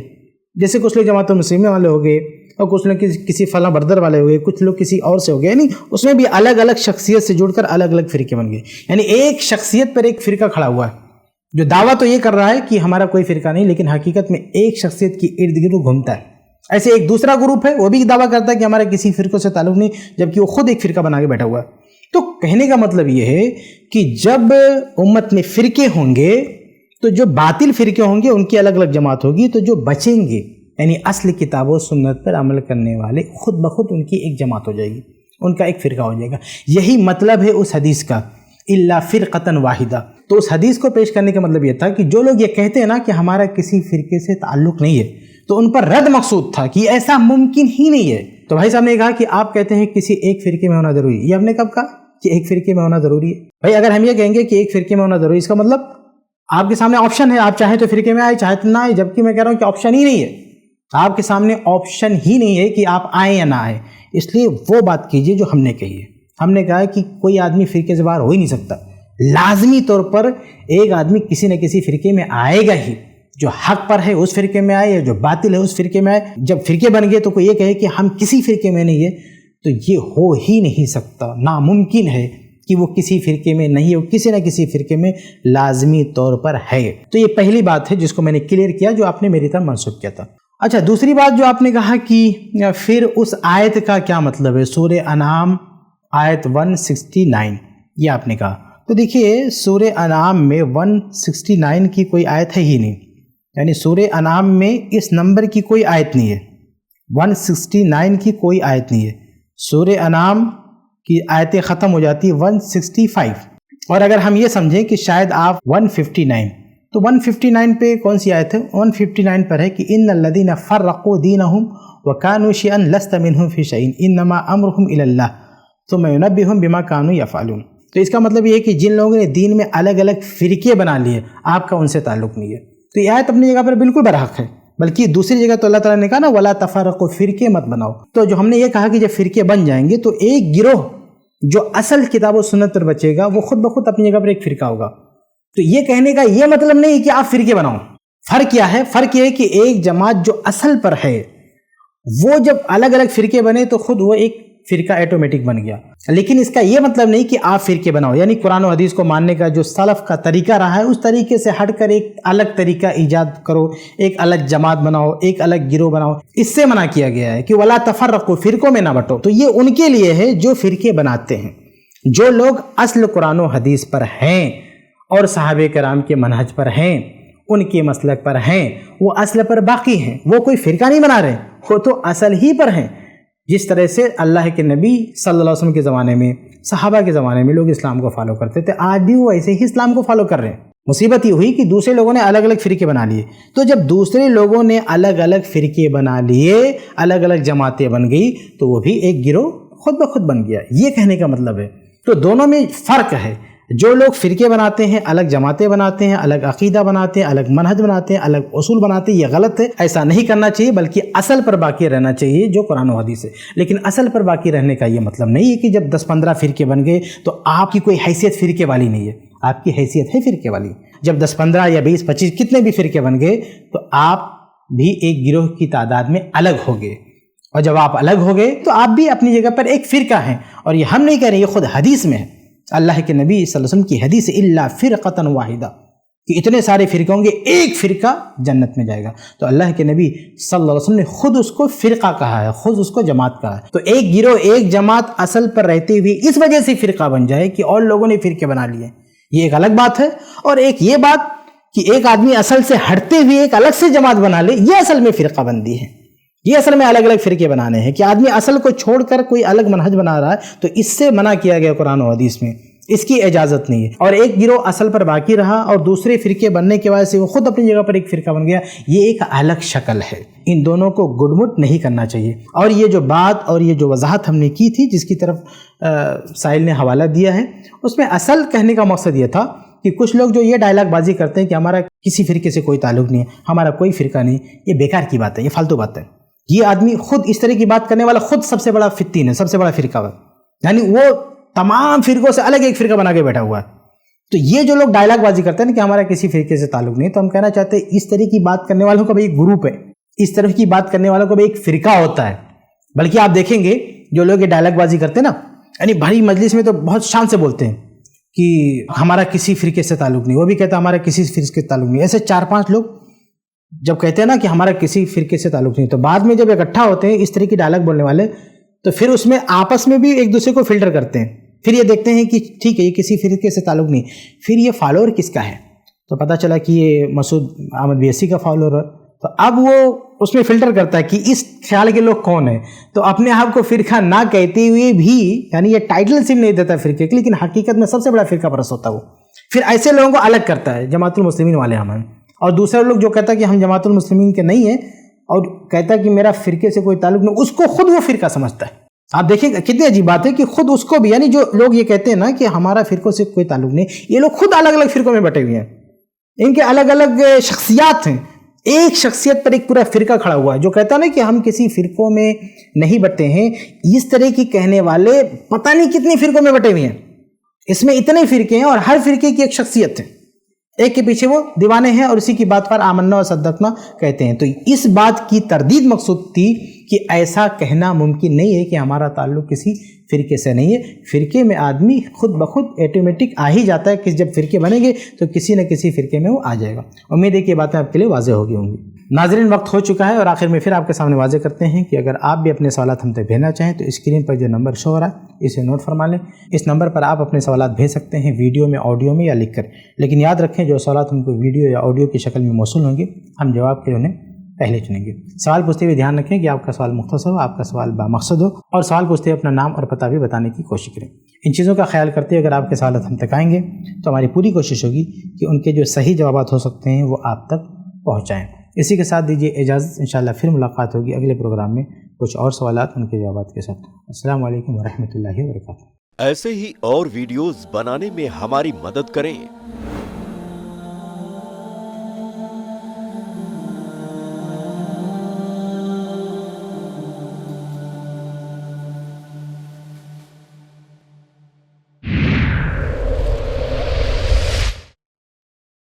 جیسے کچھ لوگ جماعت المسلمین والے ہو گئے، اور کچھ لوگ کسی فلاں بردر والے ہو گئے، کچھ لوگ کسی اور سے ہو گئے، یعنی اس میں بھی الگ الگ شخصیت سے جڑ کر الگ الگ فرقے بن گئے، یعنی ایک شخصیت پر ایک فرقہ کھڑا ہوا ہے جو دعویٰ تو یہ کر رہا ہے کہ ہمارا کوئی فرقہ نہیں، لیکن حقیقت میں ایک شخصیت کی ارد گرد وہ گھومتا ہے۔ ایسے ایک دوسرا گروپ ہے، وہ بھی دعویٰ کرتا ہے کہ ہمارا کسی فرقوں سے تعلق نہیں، جبکہ وہ خود ایک فرقہ بنا کے بیٹھا ہوا ہے۔ تو کہنے کا مطلب یہ ہے کہ جب امت میں فرقے ہوں گے تو جو باطل فرقے ہوں گے ان کی الگ الگ جماعت ہوگی، تو جو بچیں گے یعنی اصل کتاب و سنت پر عمل کرنے والے خود بخود ان کی ایک جماعت ہو جائے گی، ان کا ایک فرقہ ہو جائے گا۔ یہی مطلب ہے اس حدیث کا، الا فرقۃ واحدہ۔ تو اس حدیث کو پیش کرنے کا مطلب یہ تھا کہ جو لوگ یہ کہتے ہیں نا کہ ہمارا کسی فرقے سے تعلق نہیں ہے، تو ان پر رد مقصود تھا کہ ایسا ممکن ہی نہیں ہے۔ تو بھائی صاحب نے کہا کہ آپ کہتے ہیں کسی ایک فرقے میں ہونا ضروری ہے، یہ ہم نے کب کہا کہ ایک فرقے میں ہونا ضروری ہے؟ بھائی اگر ہم یہ کہیں گے کہ ایک فرقے میں ہونا ضروری ہے، اس کا مطلب آپ کے سامنے آپشن ہے، آپ چاہیں تو فرقے میں آئے، چاہے تو نہ آئے، جبکہ میں کہہ رہا ہوں کہ آپشن ہی نہیں ہے، آپ کے سامنے آپشن ہی نہیں ہے کہ آپ آئیں یا نہ آئیں۔ اس لیے وہ بات کیجئے جو ہم نے کہی ہے۔ ہم نے کہا کہ کوئی آدمی فرقے سے باہر ہو ہی نہیں سکتا، لازمی طور پر ایک آدمی کسی نہ کسی فرقے میں آئے گا ہی، جو حق پر ہے اس فرقے میں آئے یا جو باطل ہے اس فرقے میں آئے۔ جب فرقے بن گئے تو کوئی یہ کہے کہ ہم کسی فرقے میں نہیں ہے، تو یہ ہو ہی نہیں سکتا، ناممکن ہے کہ وہ کسی فرقے میں نہیں ہے، وہ کسی نہ کسی فرقے میں لازمی طور پر ہے۔ تو یہ پہلی بات ہے جس کو میں نے کلیئر کیا، جو آپ نے میری طرف منسوخ کیا تھا۔ اچھا، دوسری بات جو آپ نے کہا کہ پھر اس آیت کا کیا مطلب ہے، سورہ انعام آیت 169، یہ آپ نے کہا۔ تو دیکھیے سورہ انعام میں 169 کی کوئی آیت ہے ہی نہیں، یعنی سورہ انعام میں اس نمبر کی کوئی آیت نہیں ہے، 169 کی کوئی آیت نہیں ہے۔ سورہ انعام کی آیتیں ختم ہو جاتی 165، اور اگر ہم یہ سمجھیں کہ شاید آپ 159، تو 159 پہ کون سی آیت ہے؟ 159 پر ہے کہ ان الذین فرقوا دینہم وکانوا شیئا لست منہم فی شیء انما امرہم الی اللہ ثم ینبئہم بما کانوا یفعلون۔ تو اس کا مطلب یہ ہے کہ جن لوگوں نے دین میں الگ الگ فرقے بنا لیے، آپ کا ان سے تعلق نہیں ہے۔ تو یہ آیت اپنی جگہ پر بالکل برحق ہے، بلکہ دوسری جگہ تو اللہ تعالیٰ نے کہا نا ولا تفرقوا، فرقے مت بناؤ۔ تو جو ہم نے یہ کہا کہ جب فرقے بن جائیں گے تو ایک گروہ جو اصل کتاب و سنت پر بچے گا وہ خود بخود اپنی جگہ پر ایک فرقہ ہوگا۔ تو یہ کہنے کا یہ مطلب نہیں کہ آپ فرقے بناؤ۔ فرق کیا ہے؟ فرق یہ ہے کہ ایک جماعت جو اصل پر ہے وہ جب الگ الگ فرقے بنے تو خود وہ ایک فرقہ ایٹومیٹک بن گیا، لیکن اس کا یہ مطلب نہیں کہ آپ فرقے بناؤ، یعنی قرآن و حدیث کو ماننے کا جو سلف کا طریقہ رہا ہے اس طریقے سے ہٹ کر ایک الگ طریقہ ایجاد کرو، ایک الگ جماعت بناؤ، ایک الگ گروہ بناؤ۔ اس سے منع کیا گیا ہے کہ ولا تفرقوا، فرقوں میں نہ بٹو۔ تو یہ ان کے لیے ہے جو فرقے بناتے ہیں، جو لوگ اصل قرآن و حدیث پر ہیں اور صحابہ کرام کے منہج پر ہیں، ان کے مسلک پر ہیں، وہ اصل پر باقی ہیں، وہ کوئی فرقہ نہیں بنا رہے، وہ تو اصل ہی پر ہیں. جس طرح سے اللہ کے نبی صلی اللہ علیہ وسلم کے زمانے میں، صحابہ کے زمانے میں لوگ اسلام کو فالو کرتے تھے، آج بھی وہ ایسے ہی اسلام کو فالو کر رہے ہیں. مصیبت یہ ہوئی کہ دوسرے لوگوں نے الگ الگ فرقے بنا لیے. تو جب دوسرے لوگوں نے الگ الگ فرقے بنا لیے، الگ الگ جماعتیں بن گئی، تو وہ بھی ایک گروہ خود بخود بن گیا. یہ کہنے کا مطلب ہے. تو دونوں میں فرق ہے. جو لوگ فرقے بناتے ہیں، الگ جماعتیں بناتے ہیں، الگ عقیدہ بناتے ہیں، الگ منہج بناتے ہیں، الگ اصول بناتے ہیں، یہ غلط ہے. ایسا نہیں کرنا چاہیے، بلکہ اصل پر باقی رہنا چاہیے جو قرآن و حدیث ہے. لیکن اصل پر باقی رہنے کا یہ مطلب نہیں ہے کہ جب 10-15 فرقے بن گئے تو آپ کی کوئی حیثیت فرقے والی نہیں ہے. آپ کی حیثیت ہے فرقے والی. جب 10-15 یا 20-25 کتنے بھی فرقے بن گئے تو آپ بھی ایک گروہ کی تعداد میں الگ ہو گئے. اور جب آپ الگ ہو گئے تو آپ بھی اپنی جگہ پر ایک فرقہ ہیں. اور یہ ہم نہیں کہہ رہے، یہ خود حدیث میں ہے. اللہ کے نبی صلی اللہ علیہ وسلم کی حدیث الا فرقۃ واحدہ، کہ اتنے سارے فرقے ہوں گے، ایک فرقہ جنت میں جائے گا. تو اللہ کے نبی صلی اللہ علیہ وسلم نے خود اس کو فرقہ کہا ہے، خود اس کو جماعت کہا ہے. تو ایک گروہ، ایک جماعت اصل پر رہتے ہوئے اس وجہ سے فرقہ بن جائے کہ اور لوگوں نے فرقے بنا لیے، یہ ایک الگ بات ہے. اور ایک یہ بات کہ ایک آدمی اصل سے ہٹتے ہوئے ایک الگ سے جماعت بنا لے، یہ اصل میں فرقہ بندی ہے. یہ اصل میں الگ الگ فرقے بنانے ہیں کہ آدمی اصل کو چھوڑ کر کوئی الگ منہج بنا رہا ہے. تو اس سے منع کیا گیا قرآن و حدیث میں، اس کی اجازت نہیں ہے. اور ایک گروہ اصل پر باقی رہا اور دوسرے فرقے بننے کی وجہ سے وہ خود اپنی جگہ پر ایک فرقہ بن گیا، یہ ایک الگ شکل ہے. ان دونوں کو گڈ مٹ نہیں کرنا چاہیے. اور یہ جو بات اور یہ جو وضاحت ہم نے کی تھی، جس کی طرف سائل نے حوالہ دیا ہے، اس میں اصل کہنے کا مقصد یہ تھا کہ کچھ لوگ جو یہ ڈائلاگ بازی کرتے ہیں کہ ہمارا کسی فرقے سے کوئی تعلق نہیں ہے، ہمارا کوئی فرقہ نہیں، یہ بیکار کی بات ہے، یہ فالتو بات ہے. یہ آدمی خود اس طرح کی بات کرنے والا خود سب سے بڑا فتین ہے، سب سے بڑا فرقہ ہے. یعنی وہ تمام فرقوں سے الگ ایک فرقہ بنا کے بیٹھا ہوا ہے. تو یہ جو لوگ ڈائلاگ بازی کرتے ہیں کہ ہمارا کسی فرقے سے تعلق نہیں، تو ہم کہنا چاہتے ہیں اس طرح کی بات کرنے والوں کا بھی ایک گروپ ہے، اس طرح کی بات کرنے والوں کا بھی ایک فرقہ ہوتا ہے. بلکہ آپ دیکھیں گے جو لوگ یہ ڈائلاگ بازی کرتے ہیں نا، یعنی بھاری مجلس میں تو بہت شان سے بولتے ہیں کہ ہمارا کسی فرقے سے تعلق نہیں، وہ بھی کہتا ہے ہمارا کسی فرقے سے تعلق نہیں. ایسے 4-5 لوگ جب کہتے ہیں نا کہ ہمارا کسی فرقے سے تعلق نہیں، تو بعد میں جب اکٹھا ہوتے ہیں اس طرح کی ڈائلاگ بولنے والے، تو پھر اس میں آپس میں بھی ایک دوسرے کو فلٹر کرتے ہیں. پھر یہ دیکھتے ہیں کہ ٹھیک ہے یہ کسی فرقے سے تعلق نہیں، پھر یہ فالوور کس کا ہے، تو پتہ چلا کہ یہ مسعود احمد بیسی کا فالوور ہے. تو اب وہ اس میں فلٹر کرتا ہے کہ اس خیال کے لوگ کون ہیں. تو اپنے آپ کو فرقہ نہ کہتے ہوئے بھی، یعنی یہ ٹائٹل صرف نہیں دیتا فرقے کے، لیکن حقیقت میں سب سے بڑا فرقہ پرست ہوتا ہے وہ. پھر ایسے لوگوں کو الگ کرتا ہے، جماعت المسلمین والے ہم ہیں. اور دوسرے لوگ جو کہتا ہے کہ ہم جماعت المسلمین کے نہیں ہیں اور کہتا ہے کہ میرا فرقے سے کوئی تعلق نہیں، اس کو خود وہ فرقہ سمجھتا ہے. آپ دیکھیں کتنی عجیب بات ہے کہ خود اس کو بھی، یعنی جو لوگ یہ کہتے ہیں نا کہ ہمارا فرقوں سے کوئی تعلق نہیں، یہ لوگ خود الگ الگ فرقوں میں بٹے ہوئے ہیں. ان کے الگ الگ شخصیات ہیں. ایک شخصیت پر ایک پورا فرقہ کھڑا ہوا ہے جو کہتا ہے نا کہ ہم کسی فرقوں میں نہیں بٹے ہیں. اس طرح کی کہنے والے پتہ نہیں کتنی فرقوں میں بٹے ہوئے ہیں. اس میں اتنے فرقے ہیں اور ہر فرقے کی ایک شخصیت ہے، ایک کے پیچھے وہ دیوانے ہیں اور اسی کی بات پر آمنا و صدقنا کہتے ہیں. تو اس بات کی تردید مقصود تھی کہ ایسا کہنا ممکن نہیں ہے کہ ہمارا تعلق کسی فرقے سے نہیں ہے. فرقے میں آدمی خود بخود ایٹومیٹک آ ہی جاتا ہے کہ جب فرقے بنیں گے تو کسی نہ کسی فرقے میں وہ آ جائے گا. امید ہے کہ یہ باتیں آپ کے لیے واضح ہوگی ہوں گی. ناظرین وقت ہو چکا ہے اور آخر میں پھر آپ کے سامنے واضح کرتے ہیں کہ اگر آپ بھی اپنے سوالات ہم تک بھیجنا چاہیں تو اسکرین پر جو نمبر شو ہو رہا ہے اسے نوٹ فرما لیں. اس نمبر پر آپ اپنے سوالات بھیج سکتے ہیں، ویڈیو میں، آڈیو میں یا لکھ کر. لیکن یاد رکھیں جو سوالات ہم کو ویڈیو یا آڈیو کی شکل میں موصول ہوں گے ہم جواب کے انہیں پہلے چنیں گے. سوال پوچھتے ہوئے دھیان رکھیں کہ آپ کا سوال مختصر ہو، آپ کا سوال بامقصد ہو، اور سوال پوچھتے ہوئے اپنا نام اور پتہ بھی بتانے کی کوشش کریں. ان چیزوں کا خیال کرتے ہوئے اگر آپ کے سوالات ہم تک آئیں گے تو ہماری پوری کوشش ہوگی کہ ان کے جو صحیح جوابات ہو سکتے ہیں وہ آپ تک پہنچائیں. اسی کے ساتھ دیجیے اجازت، انشاءاللہ پھر ملاقات ہوگی اگلے پروگرام میں کچھ اور سوالات ان کے جوابات کے ساتھ. السلام علیکم ورحمۃ اللہ وبرکاتہ. ایسے ہی اور ویڈیوز بنانے میں ہماری مدد کریں.